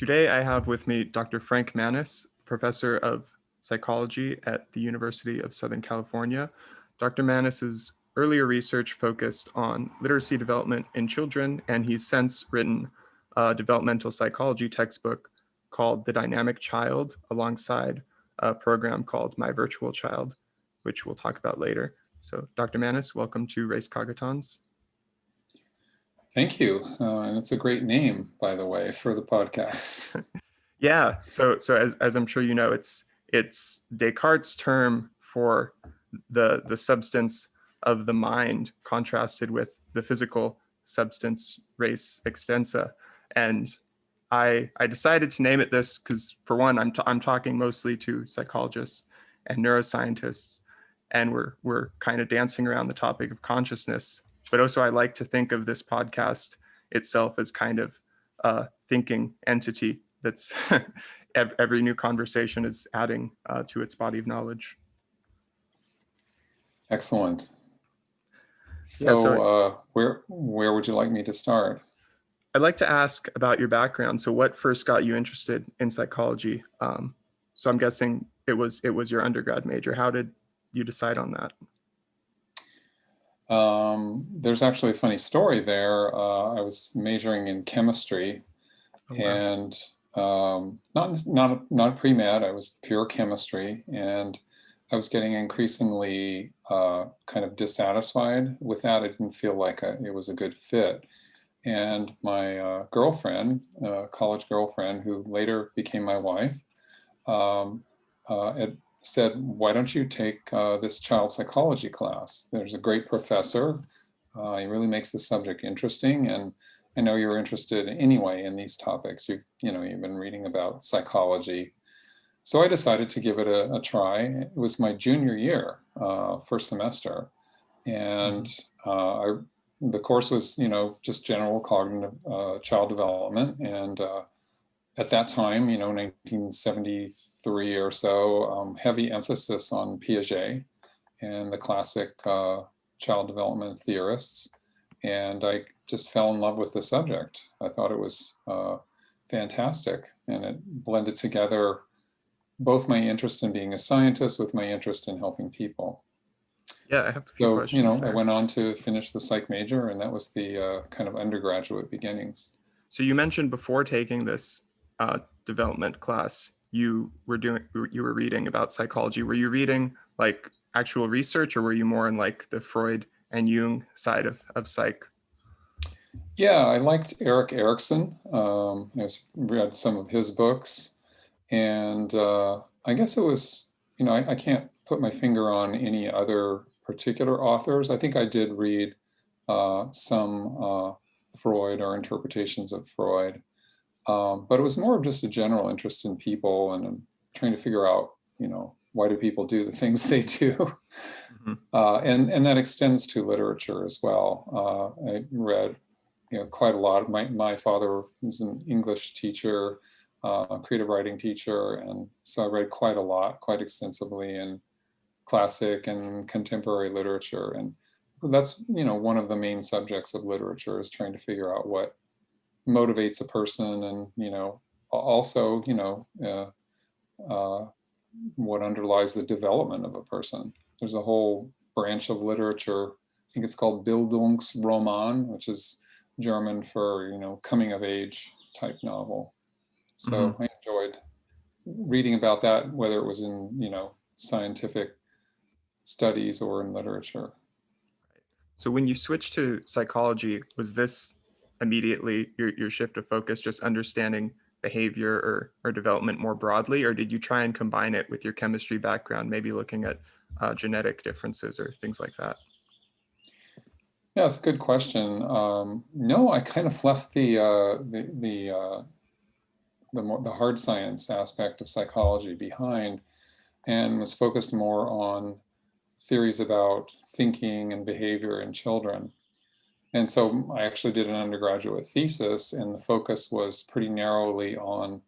Today I have with me Dr. Frank Manis, professor of psychology at the University of Southern California. Dr. Manis's earlier research focused on literacy development in children, and he's since written a developmental psychology textbook called The Dynamic Child, alongside a program called MyVirtualChild, which we'll talk about later. So Dr. Manis, welcome to Race Cogitons. Thank you. And it's a great name, by the way, for the podcast. Yeah. So as I'm sure you know, it's Descartes' term for the substance of the mind contrasted with the physical substance res extensa. And I decided to name it this because, for one, I'm talking mostly to psychologists and neuroscientists, and we're kind of dancing around the topic of consciousness. But also, I like to think of this podcast itself as kind of a thinking entity that's every new conversation is adding to its body of knowledge. Excellent. Yeah, So where would you like me to start? I'd like to ask about your background. So what first got you interested in psychology? So I'm guessing it was your undergrad major. How did you decide on that? There's actually a funny story there. I was majoring in chemistry, Oh, wow. and not pre-med. I was pure chemistry, and I was getting increasingly kind of dissatisfied with that. I didn't feel like it was a good fit. And my girlfriend, college girlfriend, who later became my wife, had said, "Why don't you take this child psychology class? There's a great professor. He really makes the subject interesting, and I know you're interested anyway in these topics. You've been reading about psychology." So I decided to give it a try. It was my junior year, first semester, and the course was, just general cognitive child development. And at that time, 1973 or so, heavy emphasis on Piaget and the classic child development theorists. And I just fell in love with the subject. I thought it was fantastic, and it blended together both my interest in being a scientist with my interest in helping people. Yeah, I have a few questions I there. went on to finish the psych major, and that was the kind of undergraduate beginnings. So you mentioned before taking this development class, you were reading about psychology. Were you reading like actual research, or were you more in like the Freud and Jung side of psych? Yeah, I liked Erik Erikson. I read some of his books, and I guess it was, I can't put my finger on any other particular authors. I think I did read some Freud or interpretations of Freud, but it was more of just a general interest in people and trying to figure out, why do people do the things they do? Mm-hmm. And that extends to literature as well. I read, quite a lot. My father was an English teacher, creative writing teacher, and so I read quite a lot, quite extensively in classic and contemporary literature. And that's, one of the main subjects of literature, is trying to figure out what motivates a person, and also what underlies the development of a person. There's a whole branch of literature, I think it's called Bildungsroman, which is German for coming of age type novel. So I enjoyed reading about that, whether it was in scientific studies or in literature. So when you switched to psychology, was this immediately your shift of focus, just understanding behavior or development more broadly, or did you try and combine it with your chemistry background, maybe looking at genetic differences or things like that? Yeah, it's a good question. No, I kind of left the hard science aspect of psychology behind, and was focused more on theories about thinking and behavior in children. And so I actually did an undergraduate thesis, and the focus was pretty narrowly on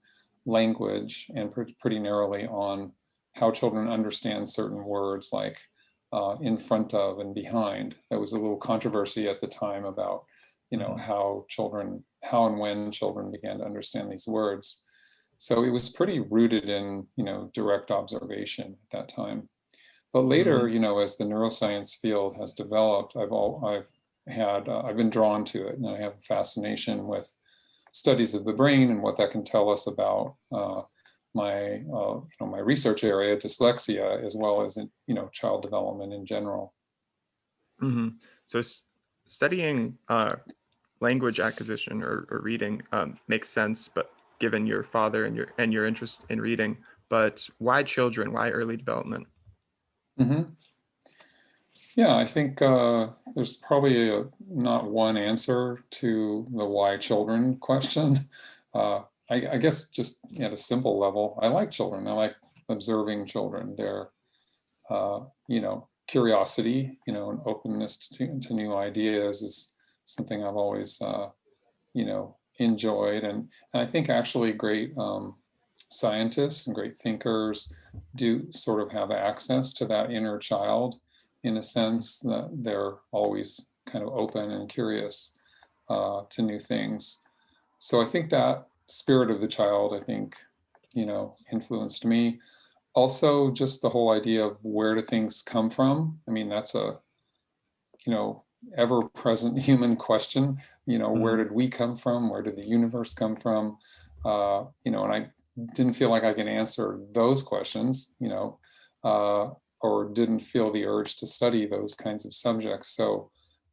language and pretty narrowly on how children understand certain words like in front of and behind. There was a little controversy at the time about, how and when children began to understand these words. So it was pretty rooted in, direct observation at that time. But later, Mm, as the neuroscience field has developed, I've been drawn to it, and I have a fascination with studies of the brain and what that can tell us about my research area, dyslexia, as well as child development in general. mhm. So studying language acquisition or reading makes sense, but given your father and your interest in reading, but why children? Why early development? Hmm. Yeah, I think there's probably not one answer to the why children question. I guess just at a simple level, I like children. I like observing children. Their, curiosity, and openness to new ideas is something I've always, enjoyed. And I think actually great scientists and great thinkers do sort of have access to that inner child, in a sense that they're always kind of open and curious to new things. So I think that spirit of the child, I think, influenced me. Also, just the whole idea of where do things come from? I mean, that's a, you know, ever present human question. Where Mm, did we come from? Where did the universe come from? And I didn't feel like I could answer those questions, uh, or didn't feel the urge to study those kinds of subjects. So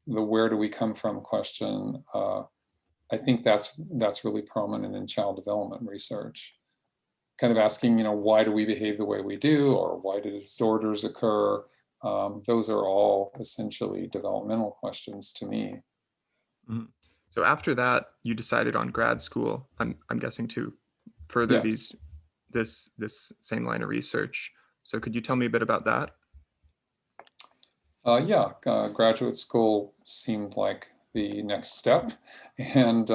the where do we come from question, I think that's really prominent in child development research. Kind of asking, why do we behave the way we do, or why do disorders occur? Those are all essentially developmental questions to me. mm. So after that, you decided on grad school. I'm guessing to further Yes. this same line of research. So could you tell me a bit about that? Yeah, graduate school seemed like the next step. And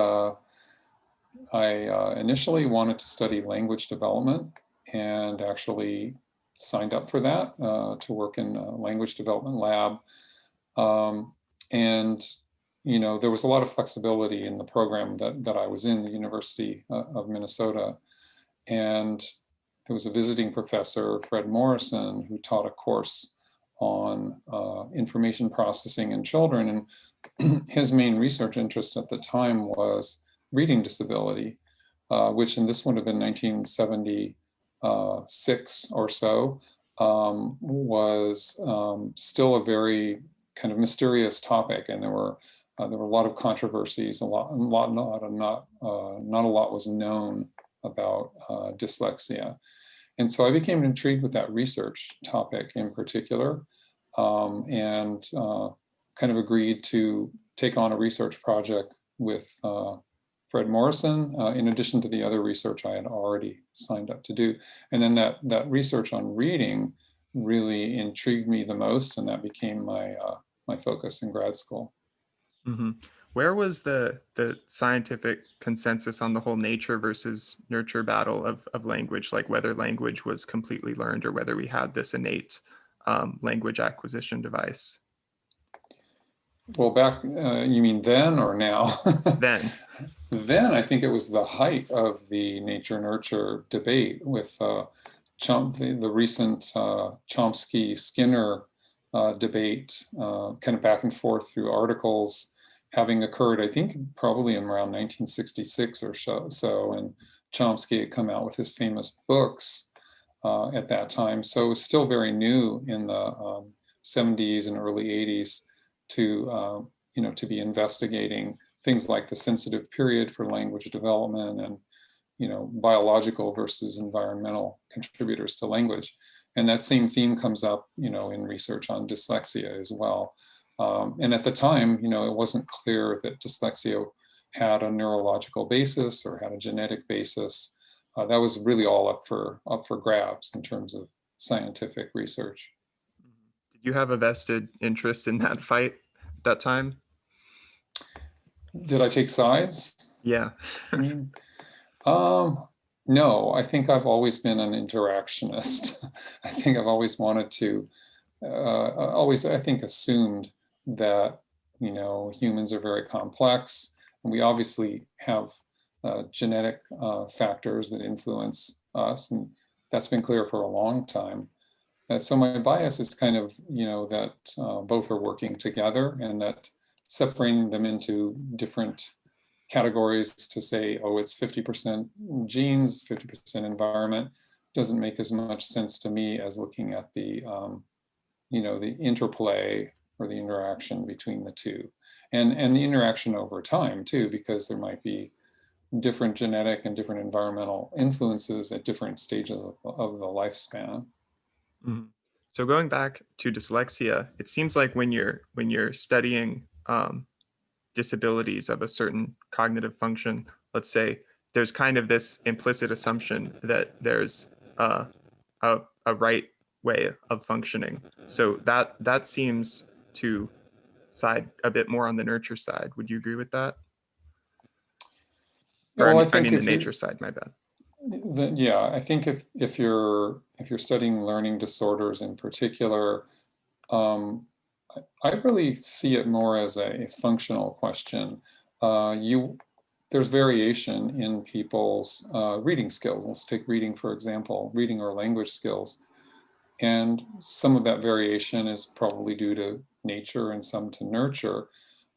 I initially wanted to study language development, and actually signed up for that to work in a language development lab. Um, and there was a lot of flexibility in the program that I was in, the University of Minnesota. And there was a visiting professor, Fred Morrison, who taught a course on information processing in children. And his main research interest at the time was reading disability, which, and this would have been 1976 or so, was still a very kind of mysterious topic. And there were a lot of controversies, not a lot was known about dyslexia. And so I became intrigued with that research topic in particular, and kind of agreed to take on a research project with Fred Morrison, in addition to the other research I had already signed up to do. And then that research on reading really intrigued me the most, and that became my focus in grad school. Hmm. Where was the scientific consensus on the whole nature versus nurture battle of language, like whether language was completely learned or whether we had this innate language acquisition device? Well, back, you mean then or now? Then. Then I think it was the height of the nature nurture debate with the recent Chomsky Skinner debate, kind of back and forth through articles having occurred, I think probably in around 1966 or so. And Chomsky had come out with his famous books at that time. So it was still very new in the 70s and early 80s to, to be investigating things like the sensitive period for language development, and biological versus environmental contributors to language. And that same theme comes up in research on dyslexia as well. And at the time, it wasn't clear that dyslexia had a neurological basis or had a genetic basis. That was really all up for grabs in terms of scientific research. Did you have a vested interest in that fight at that time? Did I take sides? Yeah. I mean, um, no, I think I've always been an interactionist. I think I've always wanted to, always, I think, assumed that, humans are very complex. And we obviously have genetic factors that influence us, and that's been clear for a long time. So my bias is kind of, that both are working together, and that separating them into different categories to say, oh, it's 50% genes, 50% environment, doesn't make as much sense to me as looking at the, the interplay or the interaction between the two, and the interaction over time too, because there might be different genetic and different environmental influences at different stages of the lifespan. Mhm. So going back to dyslexia, it seems like when you're studying disabilities of a certain cognitive function, let's say, there's kind of this implicit assumption that there's a right way of functioning. So that seems to side a bit more on the nurture side. Would you agree with that? Yeah, Or well, I I think mean the if you're, nature side, my bad. yeah, I think if you're studying learning disorders in particular, I really see it more as a functional question. There's variation in people's reading skills. Let's take reading, for example, reading or language skills. And some of that variation is probably due to nature and some to nurture.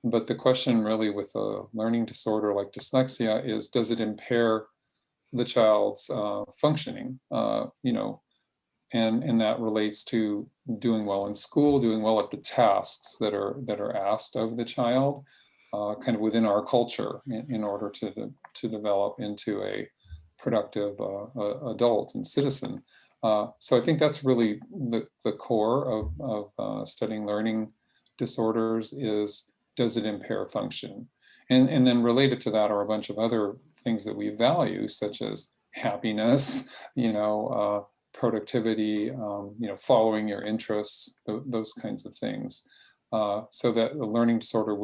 But the question really with a learning disorder like dyslexia is, does it impair the child's functioning? And that relates to doing well in school, doing well at the tasks that are asked of the child, kind of within our culture, in order to develop into a productive adult and citizen. So I think that's really the core of studying learning disorders is, does it impair function? And then related to that are a bunch of other things that we value, such as happiness, productivity, following your interests, those kinds of things. So that the learning disorder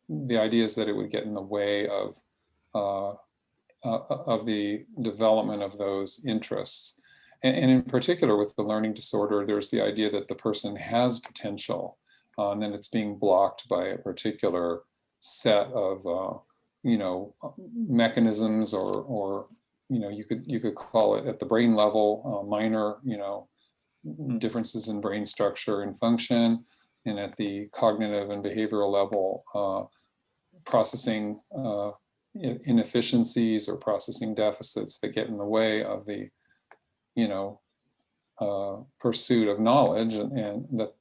the idea is that it would get in the way of the development of those interests. And in particular with the learning disorder, there's the idea that the person has potential, and then it's being blocked by a particular set of mechanisms, or you could call it at the brain level minor differences in brain structure and function, and at the cognitive and behavioral level processing inefficiencies or processing deficits that get in the way of the pursuit of knowledge, and that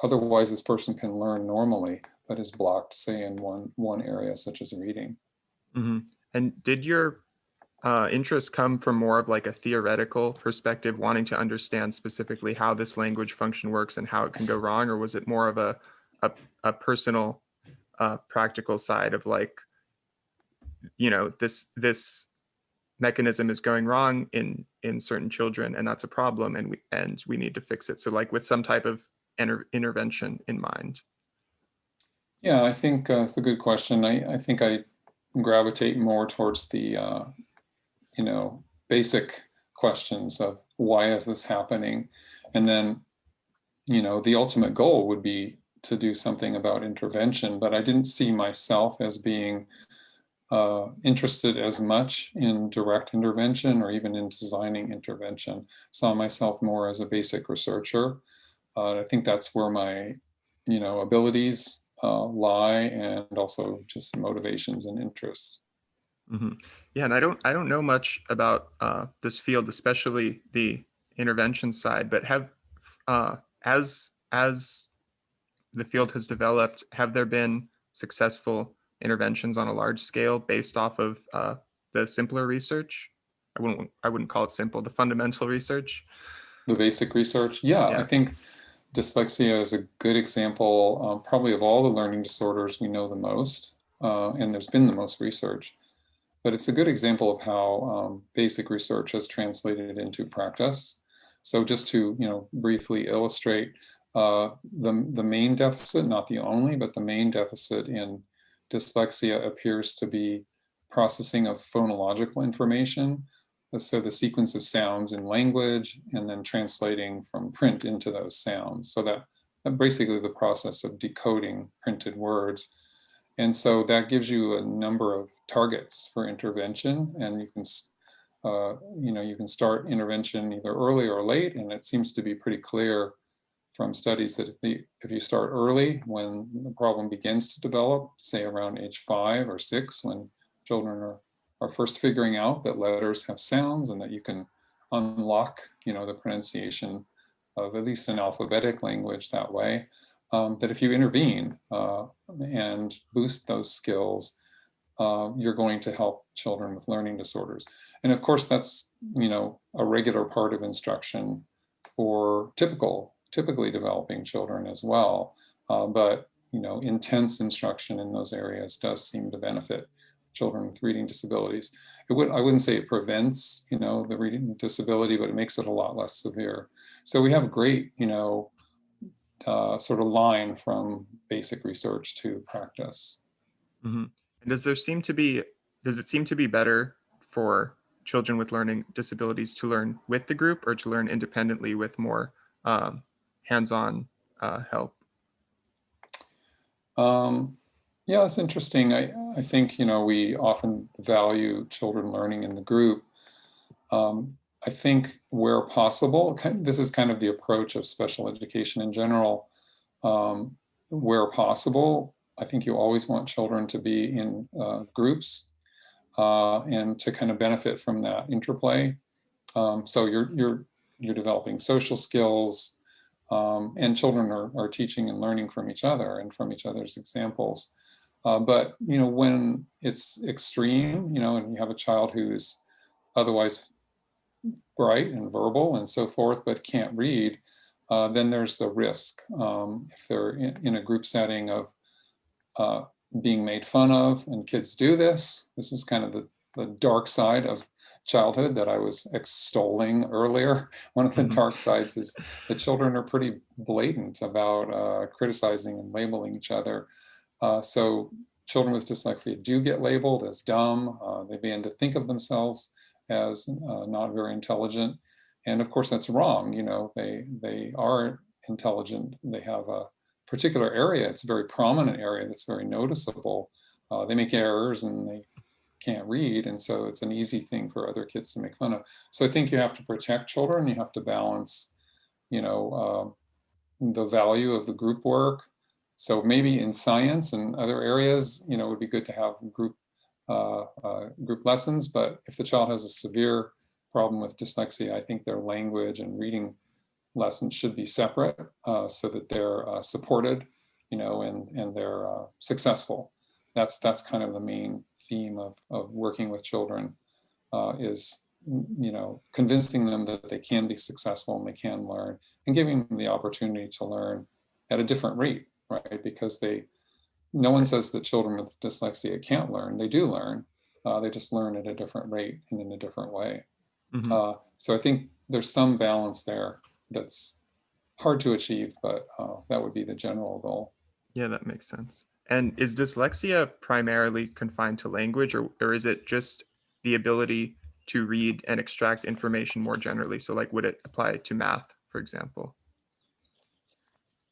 otherwise this person can learn normally, but is blocked, say, in one area such as reading. Mm-hmm. And did your interest come from more of like a theoretical perspective, wanting to understand specifically how this language function works and how it can go wrong, or was it more of a personal practical side of like, this mechanism is going wrong in certain children, and that's a problem, and we need to fix it, so like with some type of intervention in mind? Yeah, I think it's a good question. I think I gravitate more towards the basic questions of why is this happening, and then the ultimate goal would be to do something about intervention. But I didn't see myself as being interested as much in direct intervention or even in designing intervention. Saw myself more as a basic researcher. I think that's where my abilities lie, and also just motivations and interests. Mm-hmm. Yeah, and I don't know much about this field, especially the intervention side. But as the field has developed, have there been successful interventions on a large scale based off of the simpler research? I wouldn't call it simple, the fundamental research. The basic research, yeah, I Yeah. think dyslexia is a good example, probably of all the learning disorders we know the most, and there's been the most research. But it's a good example of how basic research has translated into practice. So just to briefly illustrate, the main deficit, not the only, but the main deficit in dyslexia appears to be processing of phonological information. So the sequence of sounds in language, and then translating from print into those sounds. So that basically the process of decoding printed words. And so that gives you a number of targets for intervention, and you can, you can start intervention either early or late, and it seems to be pretty clear from studies that if you start early, when the problem begins to develop, say around age 5 or 6, when children are first figuring out that letters have sounds and that you can unlock, the pronunciation of at least an alphabetic language that way, that if you intervene and boost those skills, you're going to help children with learning disorders. And of course, that's, a regular part of instruction for typically developing children as well. But, intense instruction in those areas does seem to benefit children with reading disabilities. I wouldn't say it prevents, the reading disability, but it makes it a lot less severe. So we have a great, sort of line from basic research to practice. And does it seem to be better for children with learning disabilities to learn with the group or to learn independently with more hands-on help? Yeah, it's interesting. I think, we often value children learning in the group. I think where possible, this is kind of the approach of special education in general. Where possible, I think you always want children to be in groups and to kind of benefit from that interplay. So you're developing social skills, and children are teaching and learning from each other and from each other's examples. But when it's extreme, and you have a child who's otherwise bright and verbal and so forth, but can't read, then there's the risk if they're in a group setting of being made fun of, and kids do this. This is kind of the dark side of childhood that I was extolling earlier. One of the dark sides is that children are pretty blatant about criticizing and labeling each other. So children with dyslexia do get labeled as dumb. They begin to think of themselves as not very intelligent. And of course, that's wrong. They are intelligent. They have a particular area. It's a very prominent area that's very noticeable. They make errors and they can't read. And so it's an easy thing for other kids to make fun of. So I think you have to protect children. You have to balance, the value of the group work. So maybe in science and other areas, it would be good to have group lessons. But if the child has a severe problem with dyslexia, I think their language and reading lessons should be separate so that they're supported, and they're successful. That's kind of the main theme of working with children is, convincing them that they can be successful and they can learn, and giving them the opportunity to learn at a different rate, right? Because no one says that children with dyslexia can't learn. They do learn. They just learn at a different rate and in a different way. So I think there's some balance there that's hard to achieve, but that would be the general goal. Yeah, that makes sense. And is dyslexia primarily confined to language, or is it just the ability to read and extract information more generally? So like, would it apply to math, for example?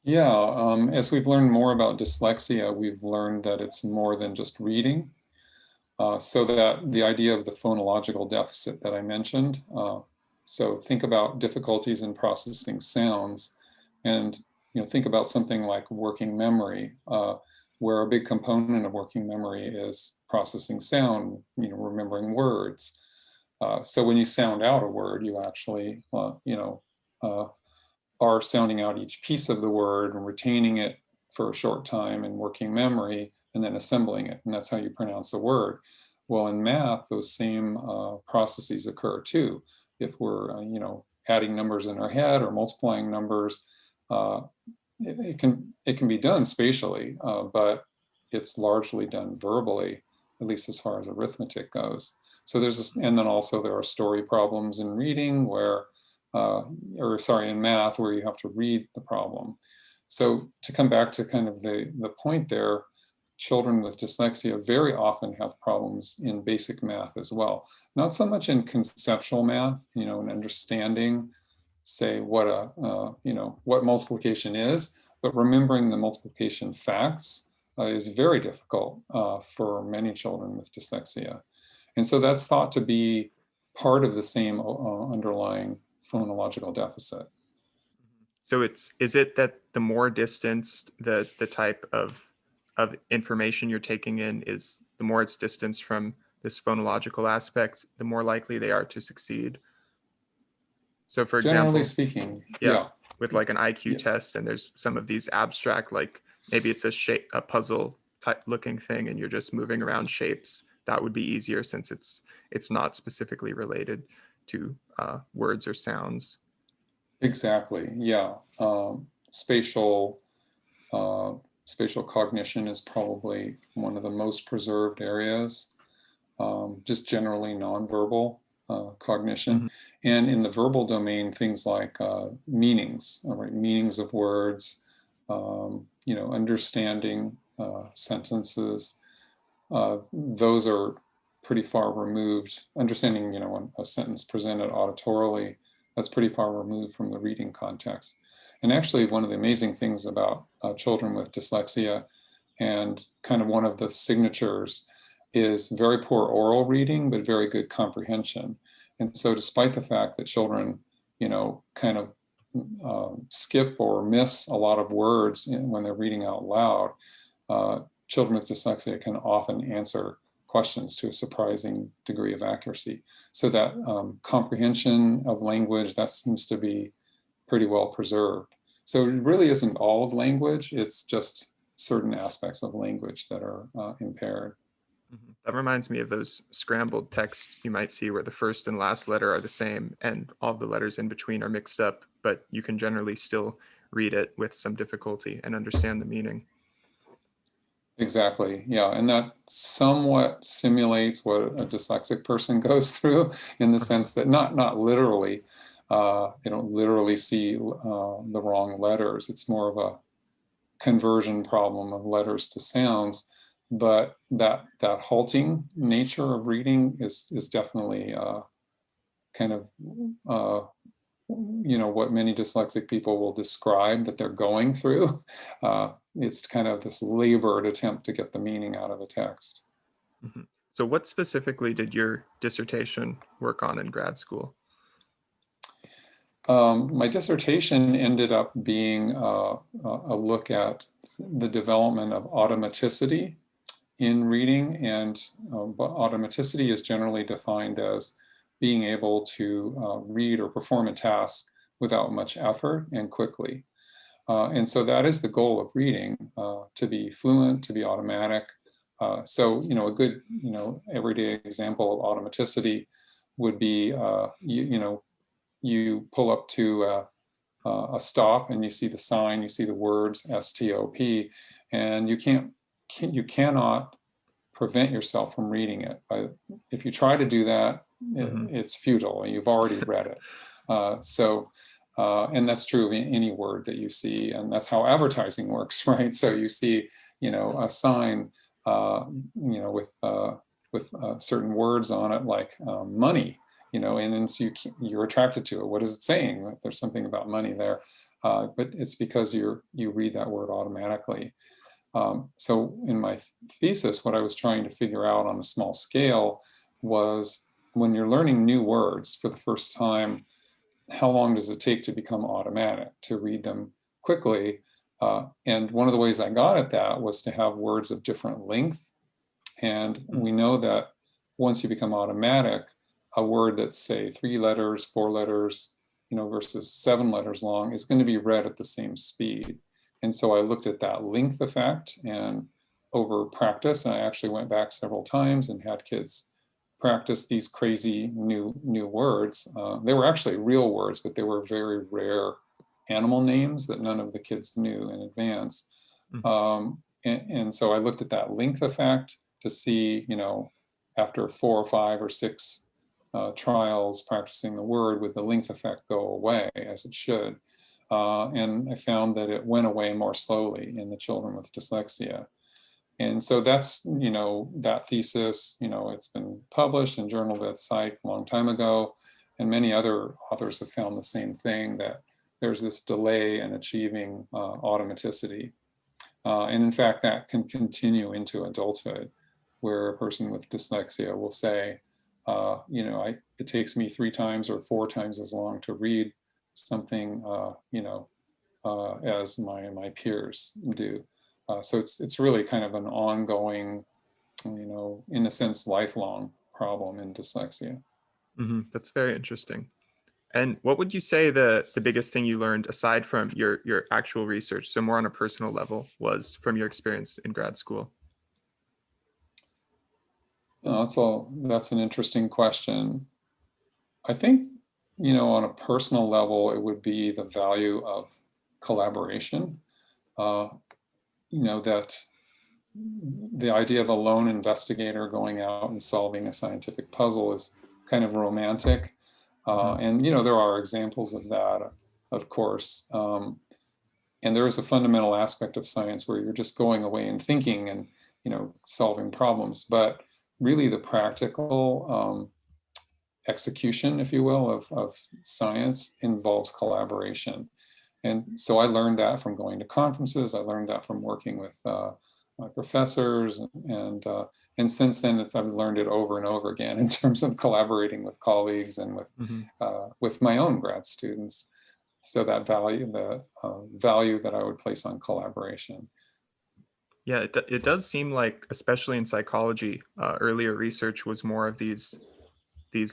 Yeah, as we've learned more about dyslexia, we've learned that it's more than just reading. So that the idea of the phonological deficit that I mentioned, so think about difficulties in processing sounds, and think about something like working memory, where a big component of working memory is processing sound, remembering words. So when you sound out a word, you actually, are sounding out each piece of the word and retaining it for a short time in working memory, and then assembling it. And that's how you pronounce a word. Well, in math, those same processes occur too. If we're, adding numbers in our head or multiplying numbers, it can be done spatially, but it's largely done verbally, at least as far as arithmetic goes. So there's this, and then also there are story problems in reading where, in math, where you have to read the problem. So to come back to kind of the point there, children with dyslexia very often have problems in basic math as well. Not so much in conceptual math, and understanding, say, what multiplication is, but remembering the multiplication facts is very difficult for many children with dyslexia. And so that's thought to be part of the same underlying phonological deficit. So is it that the more distanced the type of information you're taking in is, the more it's distanced from this phonological aspect, the more likely they are to succeed? So for Generally example, speaking, yeah, yeah. with like an IQ Yeah, test, and there's some of these abstract, like maybe it's a puzzle type looking thing and you're just moving around shapes, that would be easier since it's not specifically related to words or sounds. exactly. Yeah. Spatial uh, spatial cognition is probably one of the most preserved areas. Just generally nonverbal cognition. Mm-hmm. And in the verbal domain, things like meanings, all right, meanings of words, understanding sentences, those are pretty far removed. Understanding, a sentence presented auditorily, that's pretty far removed from the reading context. And actually, one of the amazing things about children with dyslexia, and kind of one of the signatures, is very poor oral reading, but very good comprehension. And so despite the fact that children, kind of skip or miss a lot of words when they're reading out loud, children with dyslexia can often answer questions to a surprising degree of accuracy. So that comprehension of language, that seems to be pretty well preserved. So it really isn't all of language, it's just certain aspects of language that are impaired. Mhm. That reminds me of those scrambled texts you might see where the first and last letter are the same and all the letters in between are mixed up, but you can generally still read it with some difficulty and understand the meaning. Exactly, yeah, and that somewhat simulates what a dyslexic person goes through, in the Uh-huh. sense that not literally, they don't literally see the wrong letters. It's more of a conversion problem of letters to sounds, but that halting nature of reading is definitely kind of uh, what many dyslexic people will describe that they're going through. It's kind of this labored attempt to get the meaning out of a text. Mhm. So what specifically did your dissertation work on in grad school? My dissertation ended up being a look at the development of automaticity in reading, and automaticity is generally defined as being able to read or perform a task without much effort and quickly. And so that is the goal of reading, to be fluent, to be automatic. So, a good, everyday example of automaticity would be, you pull up to a stop and you see the sign, you see the words STOP, and you cannot prevent yourself from reading it. If you try to do that, Hmm. it's futile. You've already read it. And that's true of any word that you see, and that's how advertising works, right? So you see, a sign, with certain words on it, like money, and then so you're attracted to it. What is it saying? There's something about money there, but it's because you read that word automatically. So in my thesis, what I was trying to figure out on a small scale was, when you're learning new words for the first time, how long does it take to become automatic, to read them quickly? And one of the ways I got at that was to have words of different length. And we know that once you become automatic, a word that's, say, 3 letters, 4 letters, versus 7 letters long, is going to be read at the same speed. And so I looked at that length effect, and over practice, and I actually went back several times and had kids practice these crazy new words. They were actually real words, but they were very rare animal names that none of the kids knew in advance. Hmm. And so I looked at that length effect to see, after 4 or 5 or 6 trials practicing the word, would the length effect go away as it should? And I found that it went away more slowly in the children with dyslexia. And so that's, that thesis, it's been published in Journal Vet Psych a long time ago, and many other authors have found the same thing, that there's this delay in achieving automaticity. And in fact, that can continue into adulthood, where a person with dyslexia will say, it takes me 3 times or 4 times as long to read something, as my peers do. So it's really kind of an ongoing, in a sense, lifelong problem in dyslexia. That's very interesting. And what would you say the biggest thing you learned aside from your actual research, so more on a personal level, was from your experience in grad school? That's an interesting question. I think, on a personal level, it would be the value of collaboration. Uh, that the idea of a lone investigator going out and solving a scientific puzzle is kind of romantic. And, there are examples of that, of course. And there is a fundamental aspect of science where you're just going away and thinking and, solving problems. But really the practical execution, if you will, of science involves collaboration. And so I learned that from going to conferences. I learned that from working with my professors, and since then I've learned it over and over again in terms of collaborating with colleagues and with my own grad students. So that the value that I would place on collaboration. Yeah, it does seem like, especially in psychology, earlier research was more of these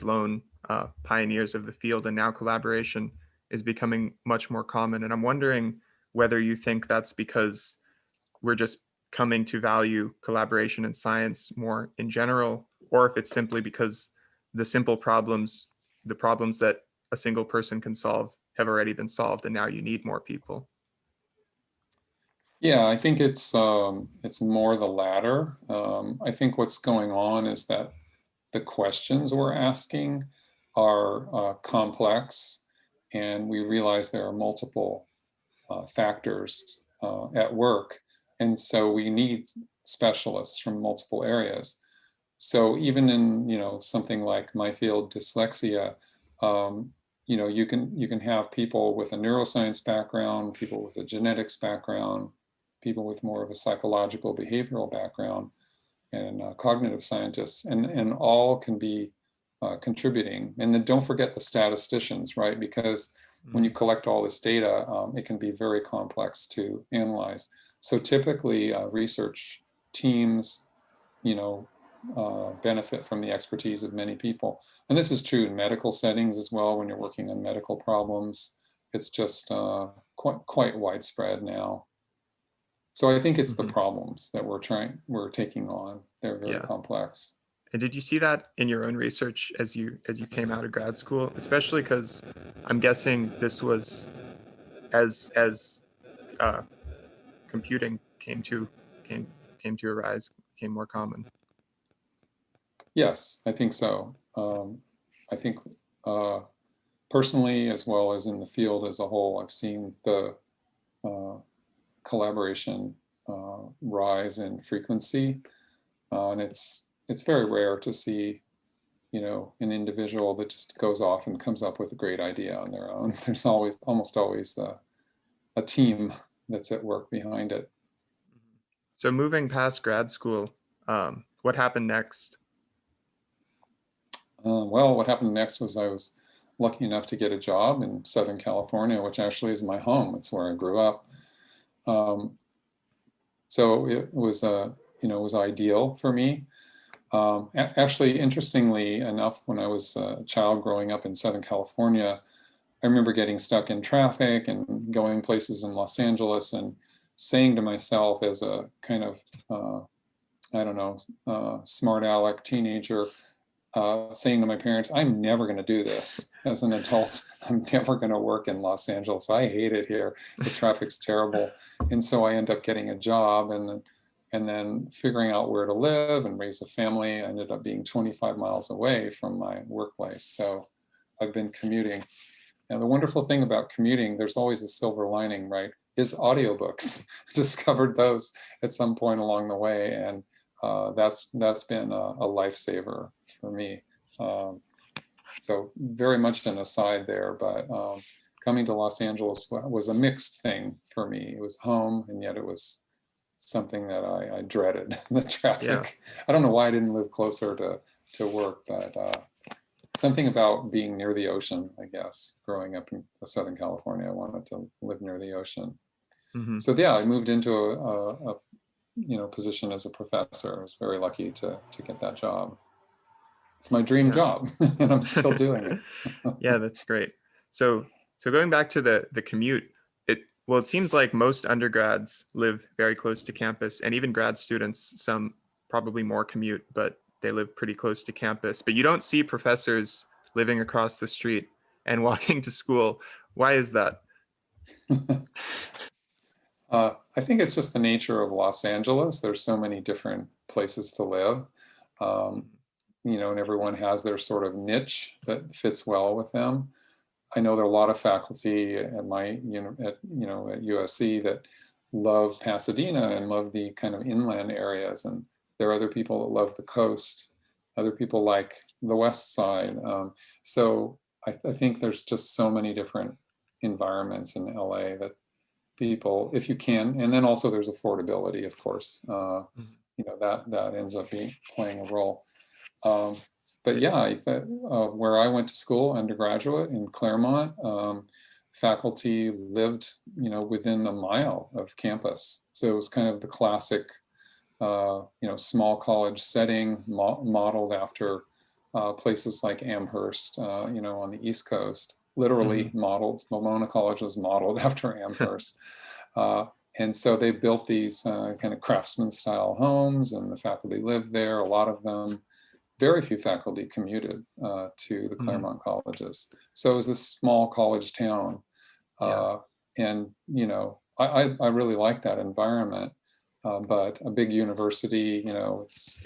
lone pioneers of the field, and now collaboration is becoming much more common. And I'm wondering whether you think that's because we're just coming to value collaboration in science more in general, or if it's simply because the problems that a single person can solve have already been solved, and now you need more people. Yeah, I think it's more the latter. I think what's going on is that the questions we're asking are complex, and we realize there are multiple factors at work, and so we need specialists from multiple areas. So even in something like my field, dyslexia, you can have people with a neuroscience background, people with a genetics background, people with more of a psychological behavioral background, and cognitive scientists, and all can be contributing. And then don't forget the statisticians, right? Because when you collect all this data, it can be very complex to analyze. So typically, research teams, benefit from the expertise of many people. And this is true in medical settings as well. When you're working on medical problems, it's just quite widespread now. So I think it's the problems that we're taking on. They're very complex. And did you see that in your own research as you came out of grad school, especially because I'm guessing this was as computing came to arise, became more common? Yes, I think so. I think personally, as well as in the field as a whole, I've seen the collaboration rise in frequency, and it's very rare to see, an individual that just goes off and comes up with a great idea on their own. There's almost always a team that's at work behind it. So moving past grad school, what happened next? Well, what happened next was I was lucky enough to get a job in Southern California, which actually is my home. It's where I grew up. So it was it was ideal for me. Actually, interestingly enough, when I was a child growing up in Southern California, I remember getting stuck in traffic and going places in Los Angeles and saying to myself as a kind of, I don't know, smart aleck teenager, saying to my parents, I'm never going to do this as an adult. I'm never going to work in Los Angeles. I hate it here. The traffic's terrible. And so I end up getting a job and then figuring out where to live and raise a family. I ended up being 25 miles away from my workplace. So I've been commuting. And the wonderful thing about commuting, there's always a silver lining, right? Is audiobooks. Discovered those at some point along the way. And that's been a lifesaver for me. So very much an aside there, but coming to Los Angeles was a mixed thing for me. It was home, and yet it was something that I dreaded, the Yeah. traffic. I don't know why I didn't live closer to work, but something about being near the ocean, I guess. Growing up in Southern California, I wanted to live near the ocean. Hmm. So yeah, I moved into a position as a professor. I was very lucky to get that job. It's my dream Yeah. job, and I'm still doing it. Yeah, that's great. So going back to the commute, it seems like most undergrads live very close to campus, and even grad students, some probably more commute, but they live pretty close to campus. But you don't see professors living across the street and walking to school. Why is that? I think it's just the nature of Los Angeles. There's so many different places to live, and everyone has their sort of niche that fits well with them. I know there are a lot of faculty at at USC that love Pasadena and love the kind of inland areas, and there are other people that love the coast. Other people like the West Side. So I think there's just so many different environments in LA that people, if you can, and then also there's affordability, of course. That ends up playing a role. But yeah, where I went to school, undergraduate in Claremont, faculty lived, within a mile of campus. So it was kind of the classic, small college setting modeled after places like Amherst, on the East Coast. Literally modeled. Pomona College was modeled after Amherst. And so they built these kind of craftsman style homes, and the faculty lived there, a lot of them. Very few faculty commuted to the Claremont colleges. So it was this small college town. Yeah. And, I really like that environment. But a big university, it's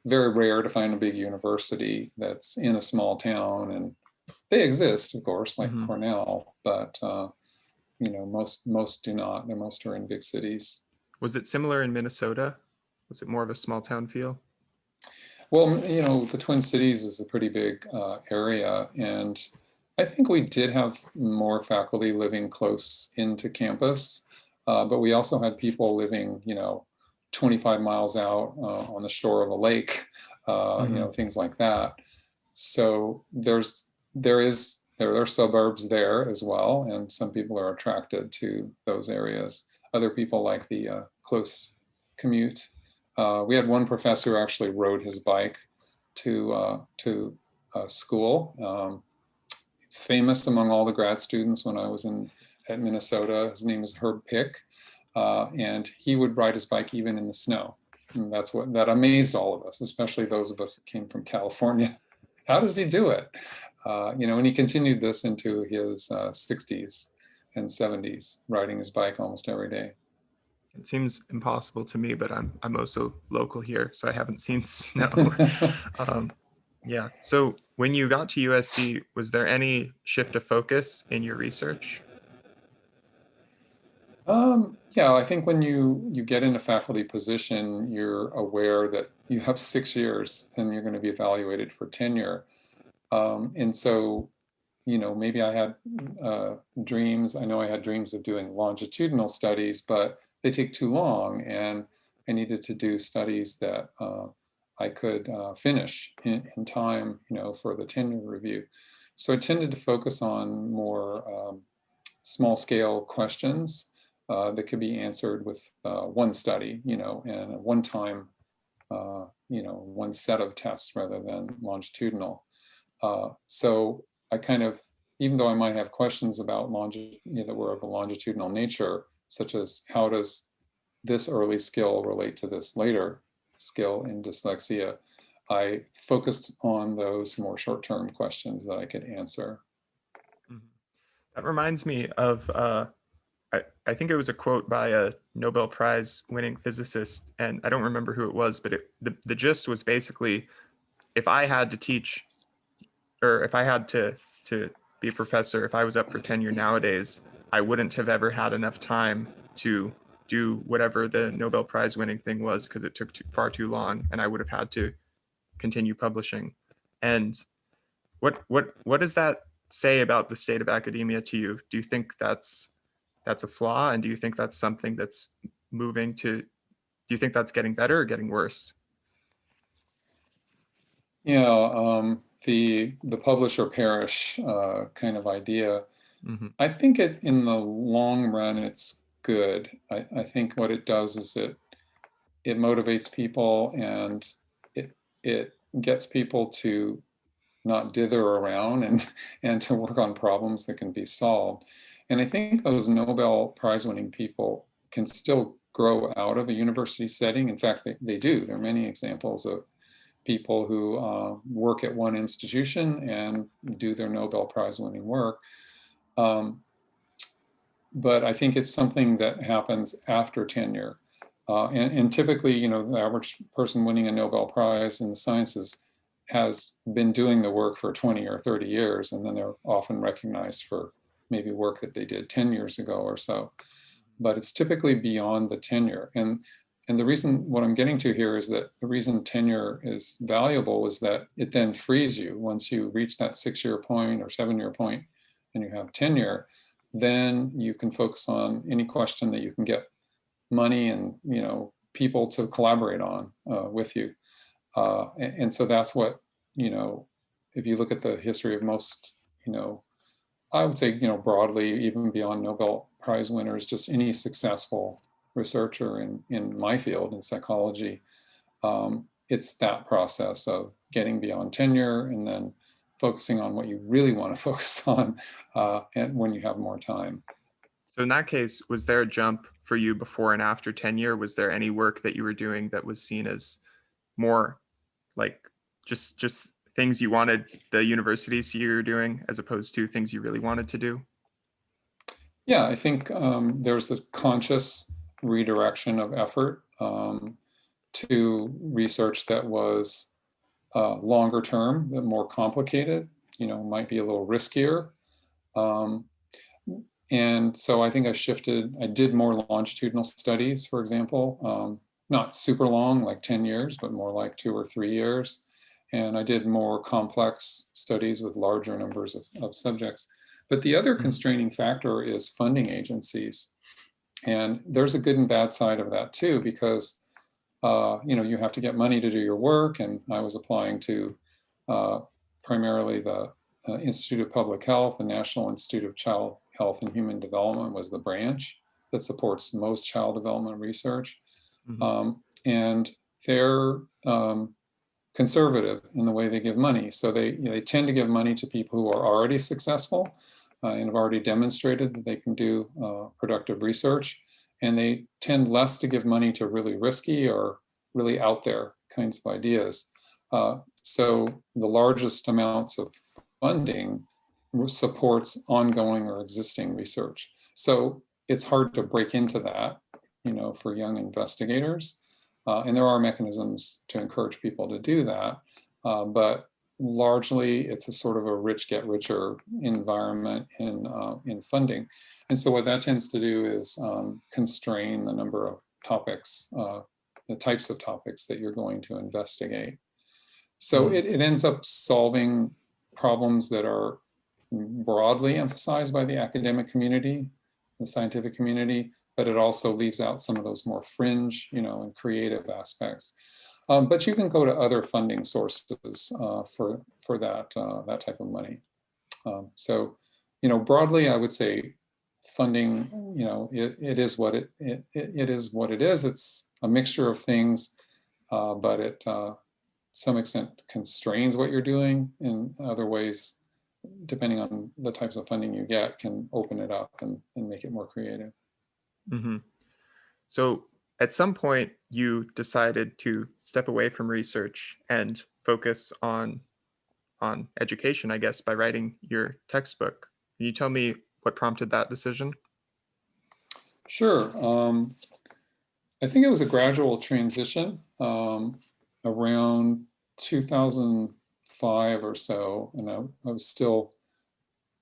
very rare to find a big university that's in a small town. And they exist, of course, like Cornell, but, most do not. Most are in big cities. Was it similar in Minnesota? Was it more of a small town feel? Well, the Twin Cities is a pretty big area, and I think we did have more faculty living close into campus, but we also had people living, 25 miles out on the shore of a lake, things like that. So there are suburbs there as well, and some people are attracted to those areas. Other people like the close commute. We had one professor who actually rode his bike to school. It's famous among all the grad students when I was at Minnesota. His name is Herb Pick, and he would ride his bike even in the snow. And that amazed all of us, especially those of us that came from California. How does he do it? And he continued this into his 60s and 70s, riding his bike almost every day. It seems impossible to me, but I'm also local here, so I haven't seen snow. Yeah. So when you got to USC, was there any shift of focus in your research? Yeah, I think when you get in a faculty position, you're aware that you have 6 years and you're going to be evaluated for tenure. And so, maybe I had dreams. I know I had dreams of doing longitudinal studies, but they take too long, and I needed to do studies that I could finish in time, for the tenure review. So I tended to focus on more small scale questions that could be answered with one study, and a one time, one set of tests rather than longitudinal. So I kind of, even though I might have questions about that were of a longitudinal nature, such as how does this early skill relate to this later skill in dyslexia, I focused on those more short-term questions that I could answer. That reminds me of, I think it was a quote by a Nobel Prize winning physicist, and I don't remember who it was, but the gist was basically, if I had to teach, or if I had to be a professor, if I was up for tenure nowadays, I wouldn't have ever had enough time to do whatever the Nobel Prize winning thing was, because it took far too long, and I would have had to continue publishing. And what does that say about the state of academia to you? Do you think that's a flaw, and do you think that's something that's moving to Do you think that's getting better or getting worse? Yeah, the publisher perish kind of idea. Hmm. I think in the long run, it's good. I think what it does is it motivates people, and it gets people to not dither around and to work on problems that can be solved. And I think those Nobel Prize winning people can still grow out of a university setting. In fact, they do. There are many examples of people who work at one institution and do their Nobel Prize winning work. Um, but I think it's something that happens after tenure. And typically, you know, the average person winning a Nobel Prize in the sciences has been doing the work for 20 or 30 years, and then they're often recognized for maybe work that they did 10 years ago or so. But it's typically beyond the tenure. And the reason, what I'm getting to here is that the reason tenure is valuable is that it then frees you once you reach that 6-year point or 7-year point and you have tenure, then you can focus on any question that you can get money and, you know, people to collaborate on with you. And so that's what, you know, if you look at the history of most, you know, I would say, you know, broadly, even beyond Nobel Prize winners, just any successful researcher in my field, in psychology, it's that process of getting beyond tenure and then focusing on what you really want to focus on and when you have more time. So in that case, was there a jump for you before and after tenure? Was there any work that you were doing that was seen as more like just things you wanted the university to see you were doing as opposed to things you really wanted to do? Yeah, I think there's this conscious redirection of effort to research that was longer term, that more complicated, you know, might be a little riskier. Um, and so I think I did more longitudinal studies, for example, not super long, like 10 years, but more like 2 or 3 years. And I did more complex studies with larger numbers of subjects. But the other Mhm. constraining factor is funding agencies. And there's a good and bad side of that too, because you know, you have to get money to do your work. And I was applying to uh, primarily the Institute of Public Health. The National Institute of Child Health and Human Development was the branch that supports most child development research. Mhm. And they're conservative in the way they give money. So they tend to give money to people who are already successful and have already demonstrated that they can do productive research. And they tend less to give money to really risky or really out there kinds of ideas. So the largest amounts of funding supports ongoing or existing research. So it's hard to break into that, you know, for young investigators. And there are mechanisms to encourage people to do that. But largely, it's a sort of a rich get richer environment in funding. And so what that tends to do is constrain the number of topics, the types of topics that you're going to investigate. So Mhm. it ends up solving problems that are broadly emphasized by the academic community, the scientific community, but it also leaves out some of those more fringe, you know, and creative aspects. But you can go to other funding sources for that type of money. So, you know, broadly, I would say funding, you know, it is what it is what it is. It's a mixture of things, but it some extent constrains what you're doing. In other ways, depending on the types of funding you get, can open it up and make it more creative. Mhm. So at some point, you decided to step away from research and focus on education, I guess, by writing your textbook. Can you tell me what prompted that decision? Sure. I think it was a gradual transition around 2005 or so, and I was still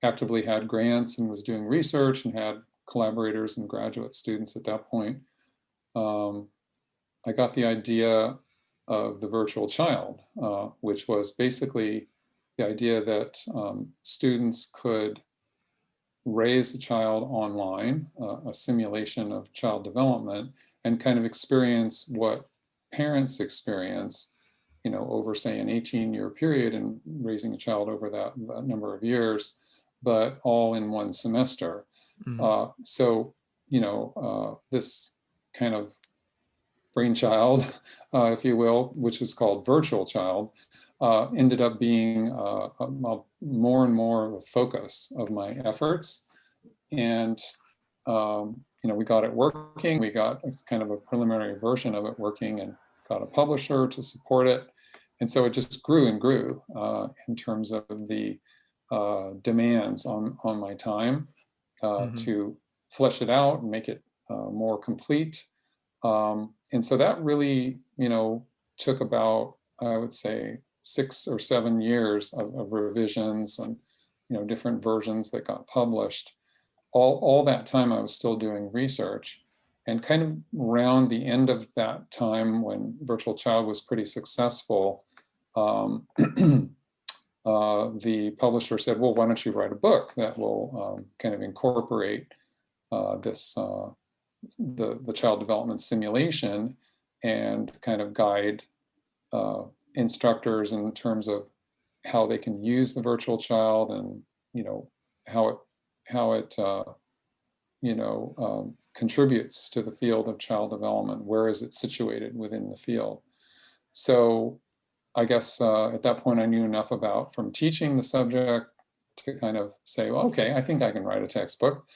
actively had grants and was doing research and had collaborators and graduate students at that point. Um, I got the idea of the virtual child, which was basically the idea that students could raise a child online, a simulation of child development, and kind of experience what parents experience, over say an 18-year period and raising a child over that number of years, but all in one semester. So, this kind of brainchild, if you will, which was called VirtualChild, ended up being more and more of a focus of my efforts. And, we got it working. We got kind of a preliminary version of it working and got a publisher to support it. And so it just grew and grew in terms of the demands on my time to flesh it out and make it more complete. And so that really, took about, I would say, 6 or 7 years of revisions and, different versions that got published. All that time I was still doing research, and kind of around the end of that time when VirtualChild was pretty successful, the publisher said, well, why don't you write a book that will kind of incorporate the child development simulation and kind of guide instructors in terms of how they can use the virtual child, and how it contributes to the field of child development. Where is it situated within the field? So I guess at that point I knew enough from teaching the subject to kind of say, well, okay, I think I can write a textbook.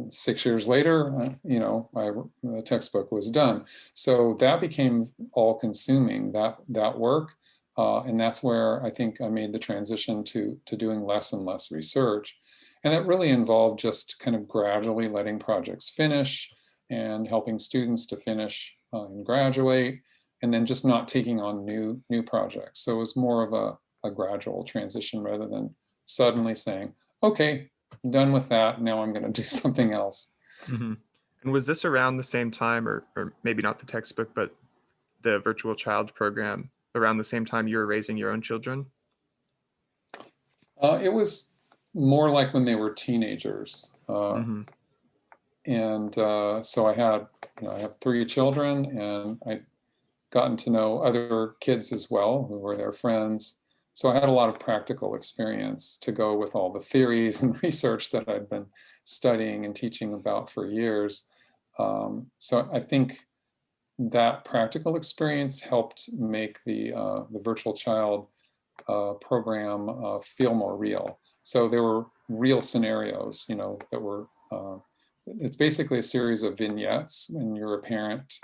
6 years later, the textbook was done. So that became all-consuming, that work, and that's where I think I made the transition to doing less and less research. And that really involved just kind of gradually letting projects finish and helping students to finish and graduate, and then just not taking on new projects. So it was more of a gradual transition rather than suddenly saying, okay, I'm done with that, now I'm going to do something else. And was this around the same time, or maybe not the textbook, but the virtual child program, around the same time you were raising your own children? It was more like when they were teenagers. And so I have 3 children, and I'd gotten to know other kids as well who were their friends. So I had a lot of practical experience to go with all the theories and research that I'd been studying and teaching about for years. So I think that practical experience helped make the virtual child program feel more real. So there were real scenarios, that were, it's basically a series of vignettes when you're a parent,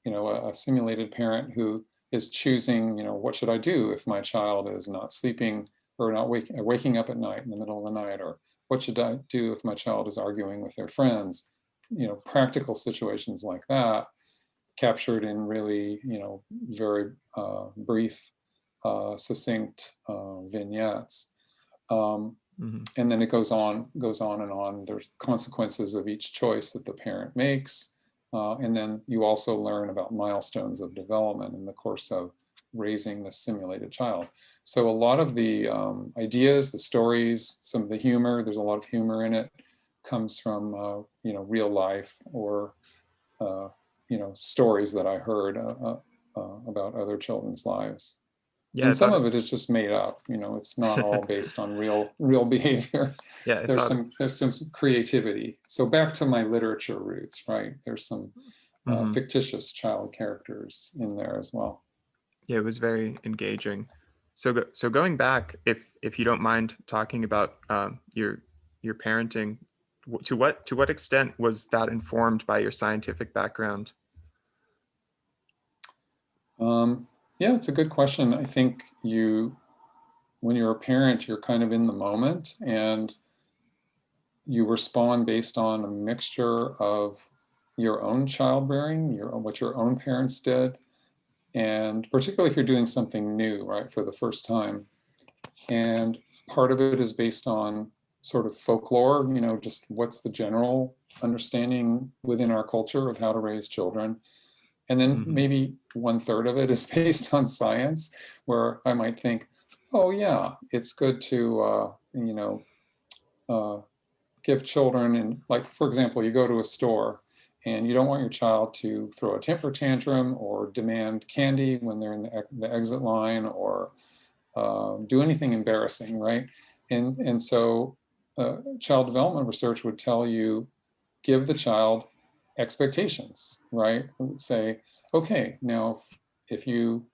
a simulated parent who is choosing, what should I do if my child is not sleeping or not waking up at night in the middle of the night, or what should I do if my child is arguing with their friends? Practical situations like that, captured in really, very brief, succinct vignettes. And then it goes on and on. There's consequences of each choice that the parent makes. And then you also learn about milestones of development in the course of raising the simulated child. So a lot of the ideas, the stories, some of the humor, there's a lot of humor in it, comes from real life, or stories that I heard about other children's lives. Yeah, and some of it is just made up. It's not all based on real behavior. Yeah, there's some creativity. So back to my literature roots, right? There's some fictitious child characters in there as well. Yeah, it was very engaging. So going back, if you don't mind talking about your parenting, to what extent was that informed by your scientific background? Yeah, it's a good question. I think when you're a parent, you're kind of in the moment, and you respond based on a mixture of your own childbearing, what your own parents did, and particularly if you're doing something new, right, for the first time. And part of it is based on sort of folklore, just what's the general understanding within our culture of how to raise children. And then maybe 1/3 of it is based on science, where I might think, oh yeah, it's good to, give children, and like, for example, you go to a store and you don't want your child to throw a temper tantrum or demand candy when they're in the exit line, or do anything embarrassing, right? And so child development research would tell you, give the child expectations, right? Say, okay, now if you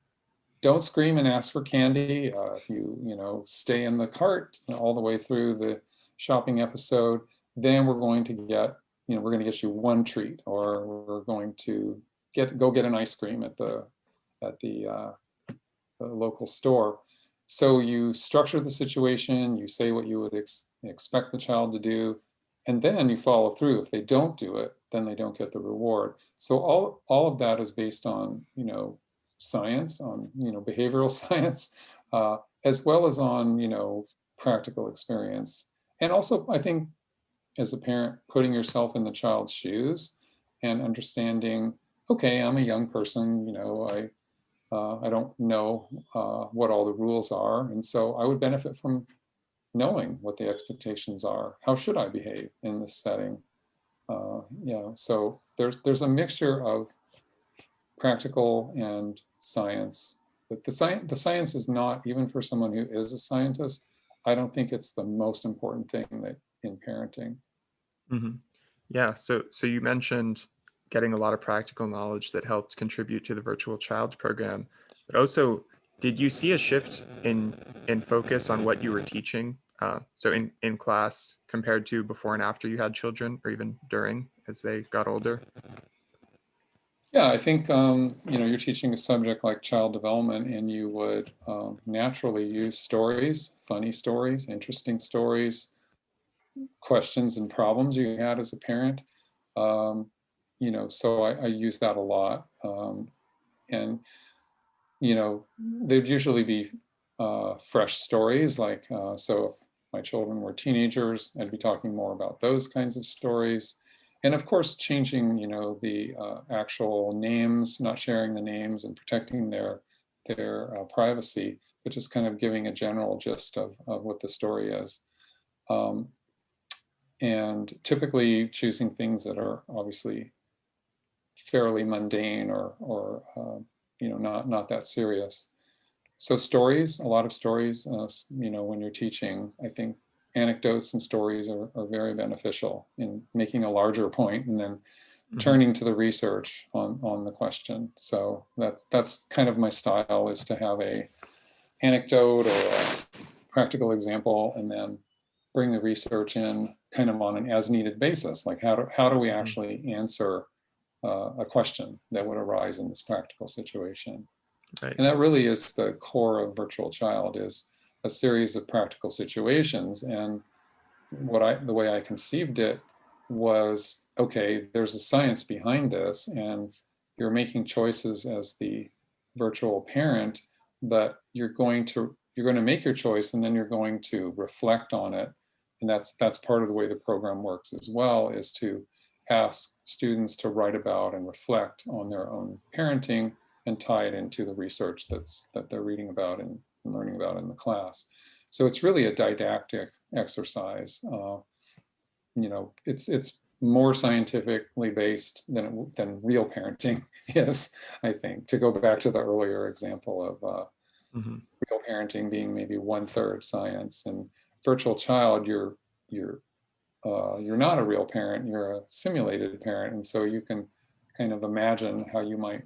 don't scream and ask for candy, if you stay in the cart all the way through the shopping episode, then we're going to get you one treat, or we're going to go get an ice cream at the local store. So you structure the situation, you say what you would expect the child to do, and then you follow through. If they don't do it, then they don't get the reward. So all of that is based on science, on behavioral science, as well as on practical experience. And also, I think, as a parent, putting yourself in the child's shoes and understanding, okay, I'm a young person, I don't know what all the rules are, and so I would benefit from knowing what the expectations are. How should I behave in this setting? So there's a mixture of practical and science. But the science is not, even for someone who is a scientist, I don't think it's the most important thing that in parenting. Mm-hmm. Yeah. So you mentioned getting a lot of practical knowledge that helped contribute to the Virtual Child program, but also, did you see a shift in focus on what you were teaching? So in class compared to before and after you had children, or even during as they got older? Yeah, I think you're teaching a subject like child development, and you would naturally use stories, funny stories, interesting stories, questions and problems you had as a parent. Um, so I use that a lot. And there'd usually be fresh stories, like, so if my children were teenagers, I'd be talking more about those kinds of stories. And of course, changing, the actual names, not sharing the names and protecting their privacy, but just kind of giving a general gist of what the story is. Um, and typically choosing things that are obviously fairly mundane, or not that serious. So stories, a lot of stories, when you're teaching, I think anecdotes and stories are very beneficial in making a larger point and then turning to the research on the question. So that's kind of my style, is to have a anecdote or a practical example, and then bring the research in kind of on an as needed basis. Like how do we actually answer a question that would arise in this practical situation? Right. And that really is the core of Virtual Child, is a series of practical situations. And the way I conceived it was, okay, there's a science behind this, and you're making choices as the virtual parent, but you're going to make your choice, and then you're going to reflect on it. And that's part of the way the program works as well, is to ask students to write about and reflect on their own parenting and tie it into the research that they're reading about and learning about in the class. So it's really a didactic exercise. It's more scientifically based than real parenting is, I think. To go back to the earlier example of real parenting being maybe 1/3 science, and Virtual Child, you're not a real parent, you're a simulated parent, and so you can kind of imagine how you might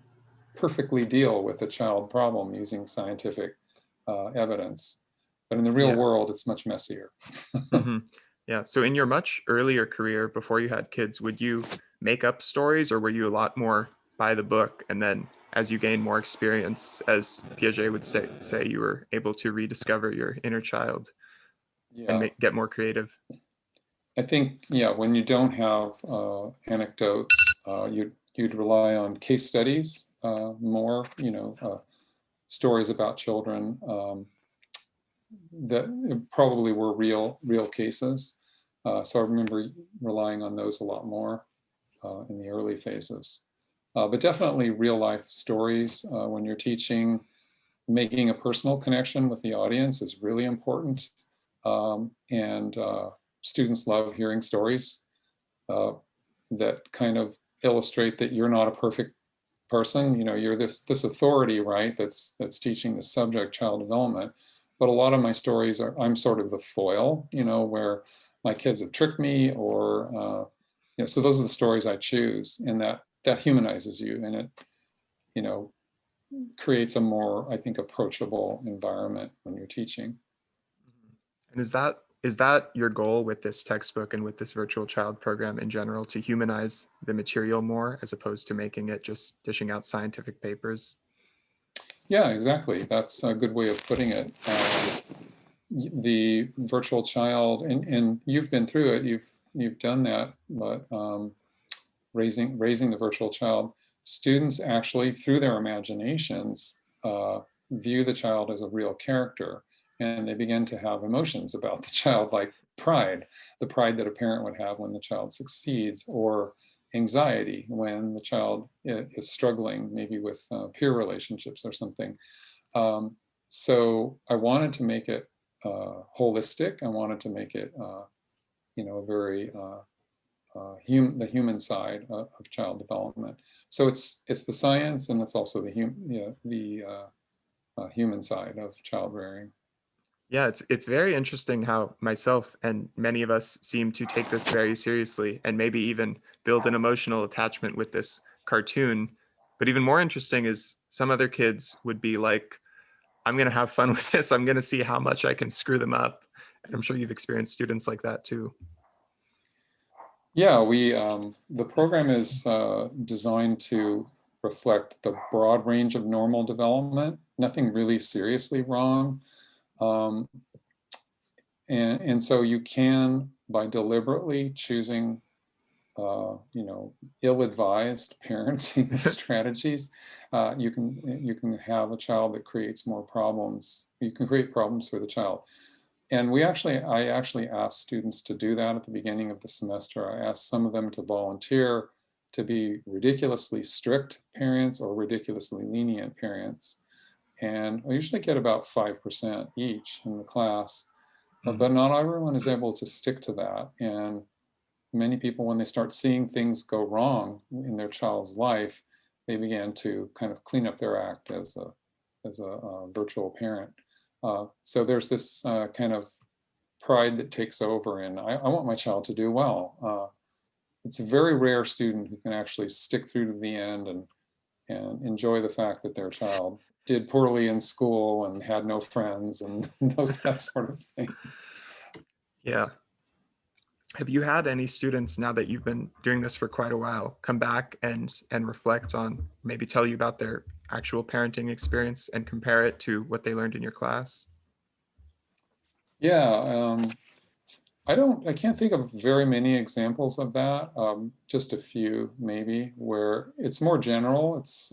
perfectly deal with a child problem using scientific evidence. But in the real world, it's much messier. Yeah. So in your much earlier career, before you had kids, would you make up stories, or were you a lot more by the book? And then as you gained more experience, as Piaget would say, you were able to rediscover your inner child and get more creative? I think, when you don't have anecdotes, you'd rely on case studies more, stories about children that probably were real cases. So I remember relying on those a lot more in the early phases. But definitely real life stories when you're teaching. Making a personal connection with the audience is really important. And students love hearing stories that kind of illustrate that you're not a perfect person. You know, you're this authority, right? That's teaching the subject child development. But a lot of my stories are, I'm sort of the foil, you know, where my kids have tricked me, or you know, so those are the stories I choose, and that humanizes you, and it, you know, creates a more, I think, approachable environment when you're teaching. And is that your goal with this textbook and with this virtual child program in general, to humanize the material more as opposed to making it just dishing out scientific papers? Yeah, exactly. That's a good way of putting it. The virtual child, and you've been through it. You've done that, but raising the virtual child, students actually, through their imaginations, view the child as a real character, and they begin to have emotions about the child, like pride, the pride that a parent would have when the child succeeds, or anxiety when the child is struggling, maybe with peer relationships or something. So I wanted to make it holistic. I wanted to make it, you know, very the human side of child development. So it's the science, and it's also the human side of child rearing. Yeah, it's very interesting how myself and many of us seem to take this very seriously and maybe even build an emotional attachment with this cartoon. But even more interesting is some other kids would be like, I'm going to have fun with this. I'm going to see how much I can screw them up. And I'm sure you've experienced students like that too. Yeah, we the program is designed to reflect the broad range of normal development. Nothing really seriously wrong. Um, and so you can, by deliberately choosing, you know, ill-advised parenting strategies, you can have a child that creates more problems. You can create problems for the child. And I actually asked students to do that at the beginning of the semester. I asked some of them to volunteer to be ridiculously strict parents or ridiculously lenient parents. And I usually get about 5% each in the class. But not everyone is able to stick to that. And many people, when they start seeing things go wrong in their child's life, they began to kind of clean up their act as a virtual parent. So there's this kind of pride that takes over, and I want my child to do well. It's a very rare student who can actually stick through to the end and enjoy the fact that their child did poorly in school and had no friends and that sort of thing. Yeah. Have you had any students, now that you've been doing this for quite a while, come back and reflect on, maybe tell you about their actual parenting experience and compare it to what they learned in your class? Yeah, I can't think of very many examples of that. Just a few maybe, where it's more general. It's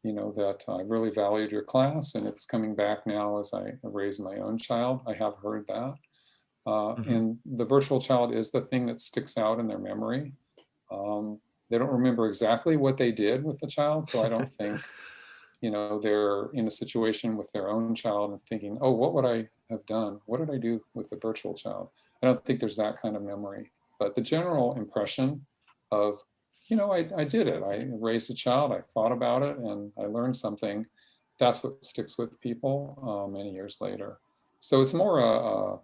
you know, that I really valued your class, and it's coming back now as I raise my own child. I have heard that. Mm-hmm. And the virtual child is the thing that sticks out in their memory. They don't remember exactly what they did with the child, so I don't think, you know, they're in a situation with their own child and thinking, oh, what would I have done? What did I do with the virtual child? I don't think there's that kind of memory. But the general impression of, you know, I did it. I raised a child, I thought about it, and I learned something. That's what sticks with people many years later. So it's more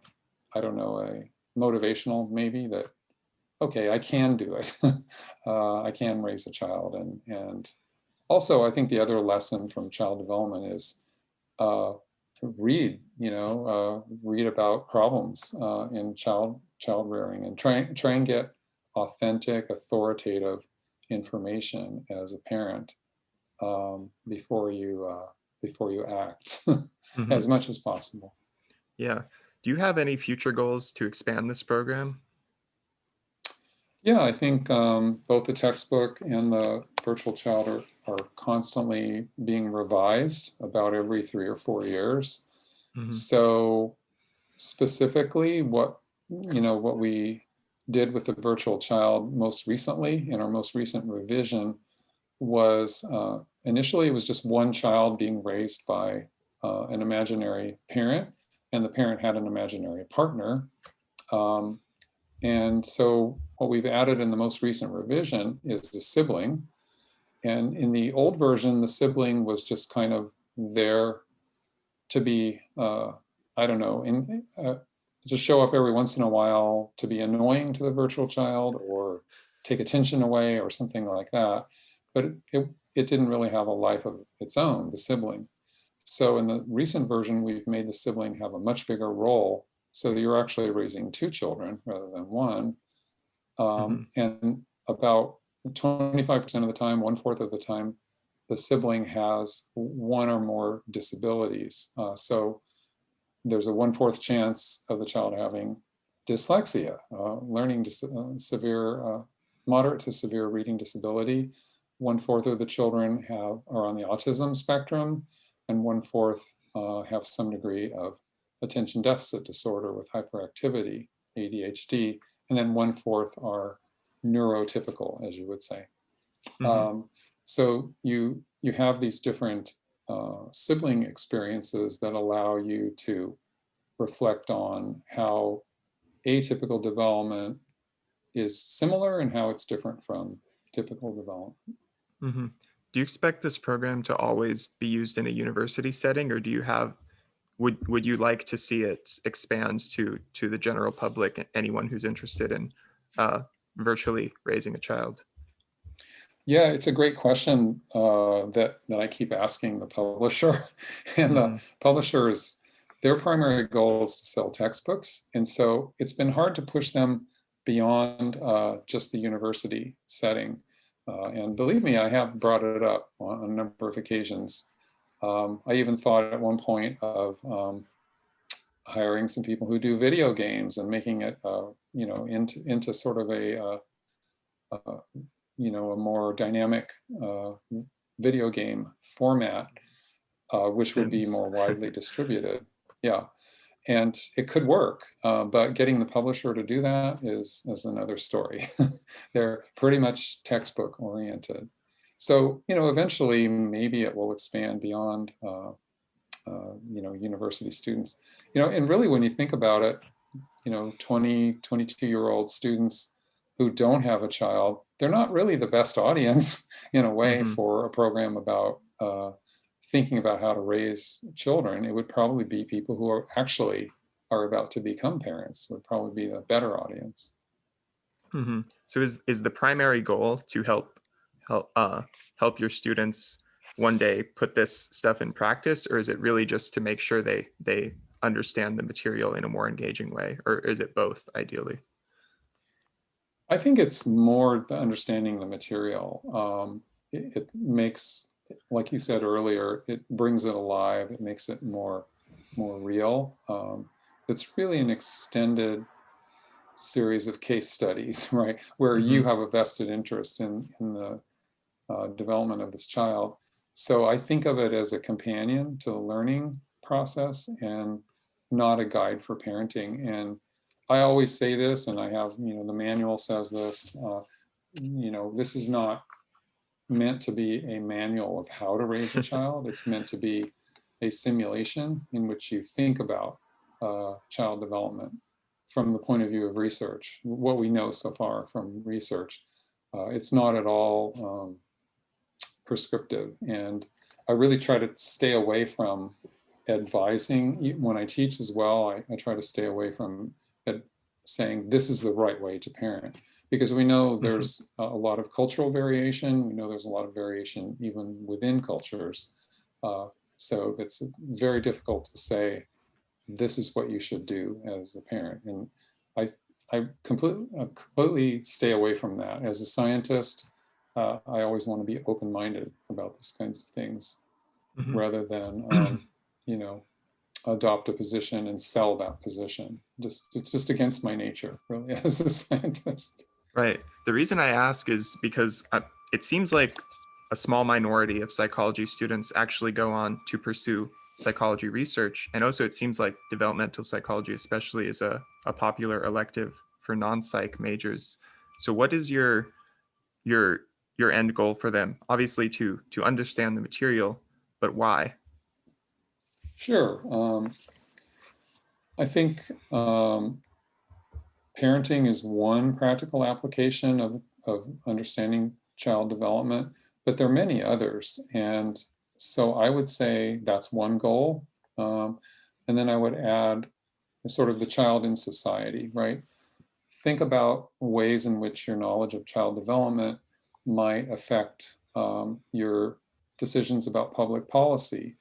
I don't know, a motivational maybe, that, okay, I can do it. I can raise a child. And also, I think the other lesson from child development is to read, you know, read about problems in child rearing, and try and get authentic, authoritative information as a parent before you act, Mm-hmm. as much as possible. Yeah. Do you have any future goals to expand this program? Yeah, I think both the textbook and the virtual child are constantly being revised about every 3 or 4 years. Mm-hmm. So specifically, what we did with the virtual child most recently in our most recent revision was, initially it was just one child being raised by an imaginary parent, and the parent had an imaginary partner. Um, And so what we've added in the most recent revision is the sibling. And in the old version, the sibling was just kind of there to be, I don't know, just show up every once in a while to be annoying to the virtual child or take attention away or something like that. But it didn't really have a life of its own, the sibling. So in the recent version, we've made the sibling have a much bigger role so that you're actually raising two children rather than one. And about 25% of the time, 1/4 of the time, the sibling has one or more disabilities. So there's a 1/4 chance of the child having dyslexia, learning severe, moderate to severe reading disability. 1/4 of the children are on the autism spectrum, and 1/4 have some degree of attention deficit disorder with hyperactivity, ADHD, and then 1/4 are neurotypical, as you would say. So you have these different sibling experiences that allow you to reflect on how atypical development is similar and how it's different from typical development. Do you expect this program to always be used in a university setting, or do you have would you like to see it expand to the general public, anyone who's interested in virtually raising a child? Yeah, it's a great question that I keep asking the publisher. And the publishers, their primary goal is to sell textbooks. And so it's been hard to push them beyond just the university setting. And believe me, I have brought it up on a number of occasions. I even thought at one point of hiring some people who do video games and making it, into sort of a more dynamic video game format, which would be more widely distributed. Yeah, and it could work, but getting the publisher to do that is another story. They're pretty much textbook oriented. So, eventually maybe it will expand beyond, university students. And really when you think about it, 20, 22-year-old students who don't have a child, they're not really the best audience in a way for a program about thinking about how to raise children. It would probably be people who are about to become parents would probably be the better audience. So is the primary goal to help your students one day put this stuff in practice, or is it really just to make sure they understand the material in a more engaging way, or is it both ideally? I think it's more the understanding the material. It makes, like you said earlier, it brings it alive. It makes it more real. It's really an extended series of case studies, right? Where you have a vested interest in the development of this child. So I think of it as a companion to the learning process and not a guide for parenting. And I always say this, and I have, the manual says this, this is not meant to be a manual of how to raise a child. It's meant to be a simulation in which you think about child development from the point of view of research, what we know so far from research. It's not at all prescriptive. And I really try to stay away from advising when I teach as well. I try to stay away from saying this is the right way to parent, because we know there's a lot of cultural variation. We know there's a lot of variation even within cultures. So it's very difficult to say this is what you should do as a parent. And I completely stay away from that. As a scientist, I always want to be open-minded about these kinds of things rather than, adopt a position and sell that position. It's just against my nature, really, as a scientist. Right. The reason I ask is because it seems like a small minority of psychology students actually go on to pursue psychology research. And also it seems like developmental psychology especially is a popular elective for non-psych majors. So what is your end goal for them? Obviously to understand the material, but why? Sure. I think parenting is one practical application of understanding child development, but there are many others. And so I would say that's one goal. And then I would add sort of the child in society, right? Think about ways in which your knowledge of child development might affect your decisions about public policy,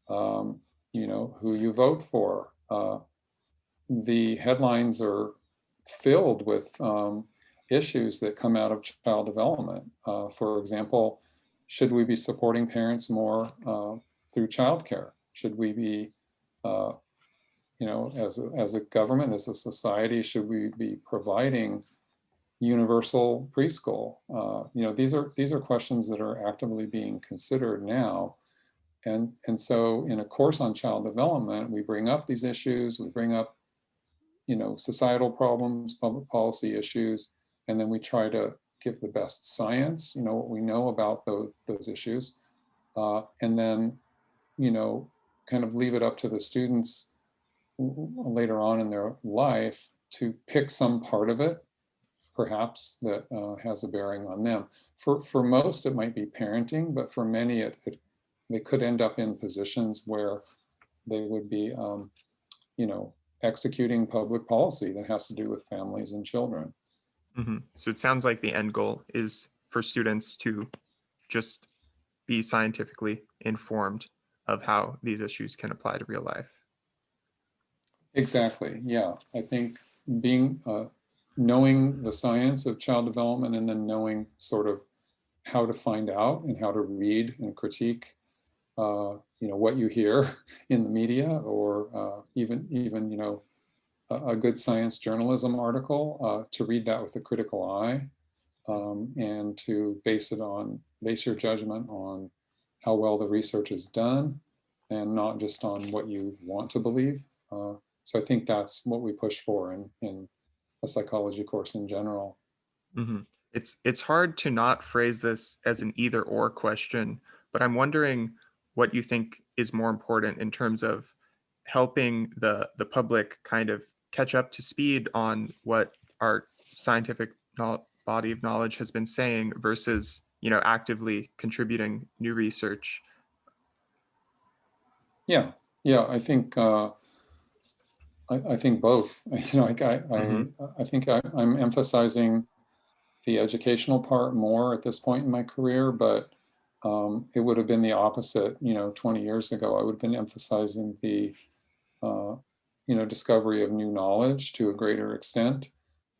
who you vote for. The headlines are filled with issues that come out of child development. For example, should we be supporting parents more through childcare? Should we be, as a government, as a society, should we be providing universal preschool? These are questions that are actively being considered now. And so in a course on child development, we bring up these issues, we bring up societal problems, public policy issues, and then we try to give the best science, what we know about those issues, and then, kind of leave it up to the students later on in their life to pick some part of it, perhaps, that has a bearing on them. For most, it might be parenting, but for many, they could end up in positions where they would be, executing public policy that has to do with families and children. So it sounds like the end goal is for students to just be scientifically informed of how these issues can apply to real life. Exactly. Yeah. I think being knowing the science of child development and then knowing sort of how to find out and how to read and critique what you hear in the media, or even a good science journalism article, to read that with a critical eye, and to base your judgment on how well the research is done and not just on what you want to believe. So I think that's what we push for in a psychology course in general. It's hard to not phrase this as an either or question, but I'm wondering what you think is more important in terms of helping the public kind of catch up to speed on what our scientific body of knowledge has been saying versus, actively contributing new research. Yeah, I think I think both. I think I'm emphasizing the educational part more at this point in my career, but it would have been the opposite. 20 years ago, I would have been emphasizing the discovery of new knowledge to a greater extent.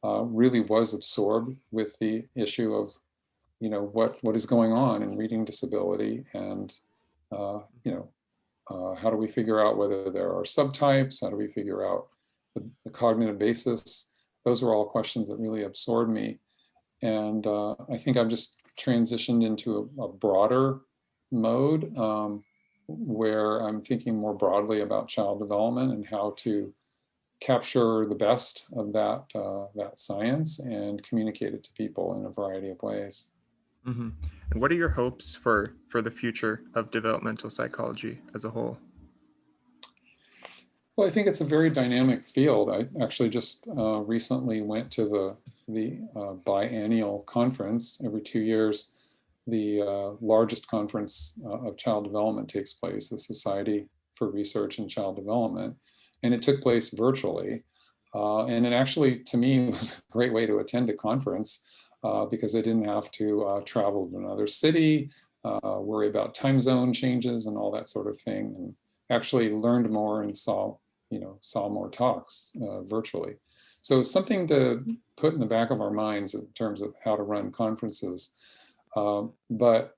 Really was absorbed with the issue of what is going on in reading disability, and how do we figure out whether there are subtypes? How do we figure out the cognitive basis? Those were all questions that really absorbed me. And I think I've just transitioned into a broader mode, where I'm thinking more broadly about child development and how to capture the best of that science and communicate it to people in a variety of ways. And what are your hopes for the future of developmental psychology as a whole? Well, I think it's a very dynamic field. I actually just recently went to the biennial conference. Every 2 years, the largest conference of child development takes place, the Society for Research in Child Development, and it took place virtually. And it actually, to me, was a great way to attend a conference, because I didn't have to travel to another city, worry about time zone changes and all that sort of thing, and actually learned more and saw more talks virtually. So it's something to put in the back of our minds in terms of how to run conferences. But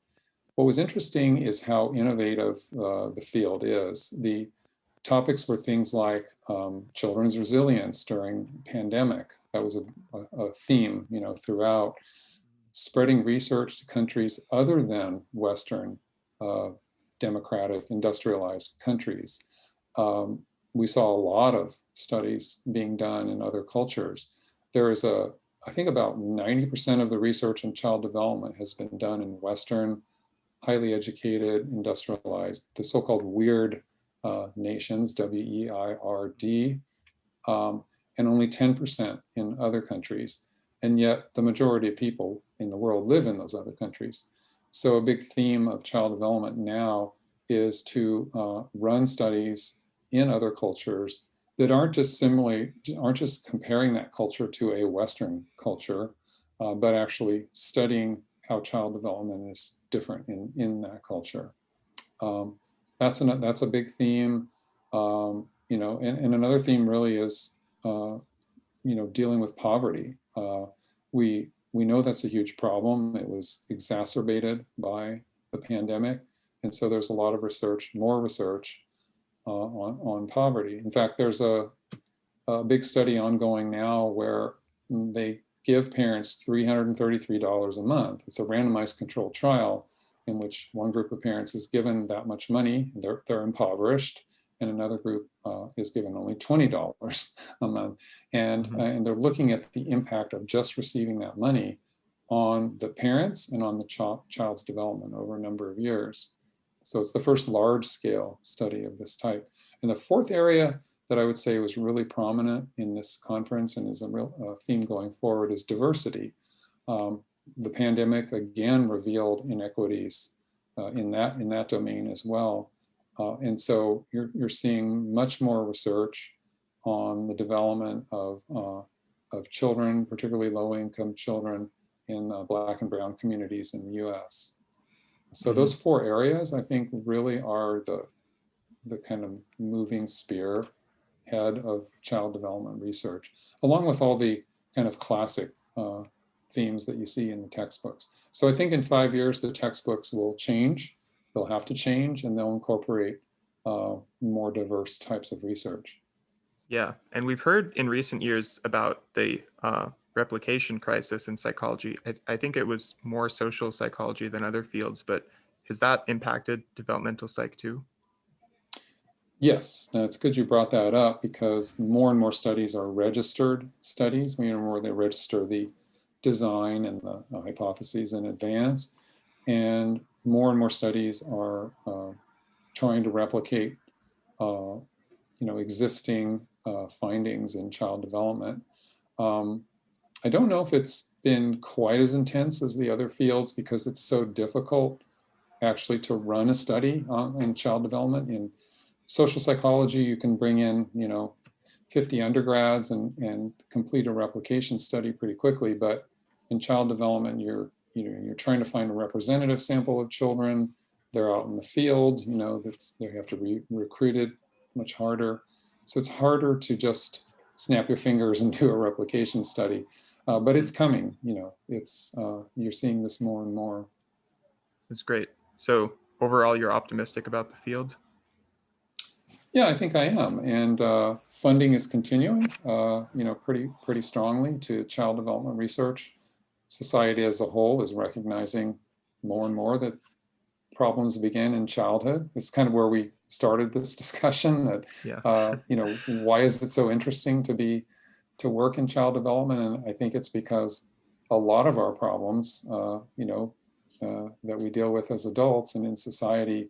what was interesting is how innovative the field is. The topics were things like children's resilience during pandemic. That was a theme, throughout. Spreading research to countries other than Western democratic industrialized countries. We saw a lot of studies being done in other cultures. There is I think about 90% of the research in child development has been done in Western, highly educated, industrialized, the so-called weird nations, WEIRD. and only 10% in other countries. And yet the majority of people in the world live in those other countries. So a big theme of child development now is to run studies in other cultures that aren't just comparing that culture to a Western culture, but actually studying how child development is different in that culture. That's a big theme, and another theme really is, dealing with poverty. We know that's a huge problem. It was exacerbated by the pandemic. And so there's a lot of research, more research on poverty. In fact, there's a big study ongoing now where they give parents $333 a month. It's a randomized controlled trial in which one group of parents is given that much money, they're impoverished, and another group is given only $20 a month. And they're looking at the impact of just receiving that money on the parents and on the child's development over a number of years. So it's the first large-scale study of this type. And the fourth area that I would say was really prominent in this conference and is a real theme going forward is diversity. The pandemic again revealed inequities in that domain as well. And so you're seeing much more research on the development of children, particularly low-income children in Black and brown communities in the US. So those four areas, I think, really are the kind of moving spearhead of child development research, along with all the kind of classic themes that you see in the textbooks. So I think in 5 years, the textbooks will change. They'll have to change, and they'll incorporate more diverse types of research. Yeah, and we've heard in recent years about the replication crisis in psychology. I think it was more social psychology than other fields, but has that impacted developmental psych too? Yes, it's good you brought that up, because more and more studies are registered studies, where they register the design and the hypotheses in advance. And more studies are trying to replicate existing findings in child development. I don't know if it's been quite as intense as the other fields, because it's so difficult actually to run a study in child development. In social psychology, you can bring in 50 undergrads and complete a replication study pretty quickly. But in child development, you're trying to find a representative sample of children. They're out in the field, they have to be recruited much harder. So it's harder to just snap your fingers and do a replication study, but it's coming. You're seeing this more and more. That's great. So overall, you're optimistic about the field? Yeah, I think I am, and funding is continuing, pretty strongly to child development research. Society as a whole is recognizing more and more that problems begin in childhood. It's kind of where we started this discussion. That why is it so interesting to work in child development? And I think it's because a lot of our problems, that we deal with as adults and in society,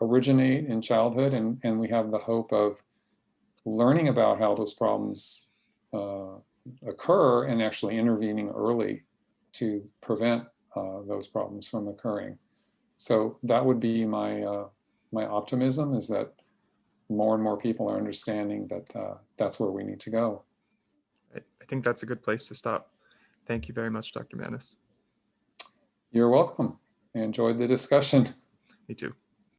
originate in childhood, and we have the hope of learning about how those problems occur and actually intervening early to prevent those problems from occurring. So that would be my optimism, is that more and more people are understanding that that's where we need to go. I think that's a good place to stop. Thank you very much, Dr. Manis. You're welcome. I enjoyed the discussion. Me too.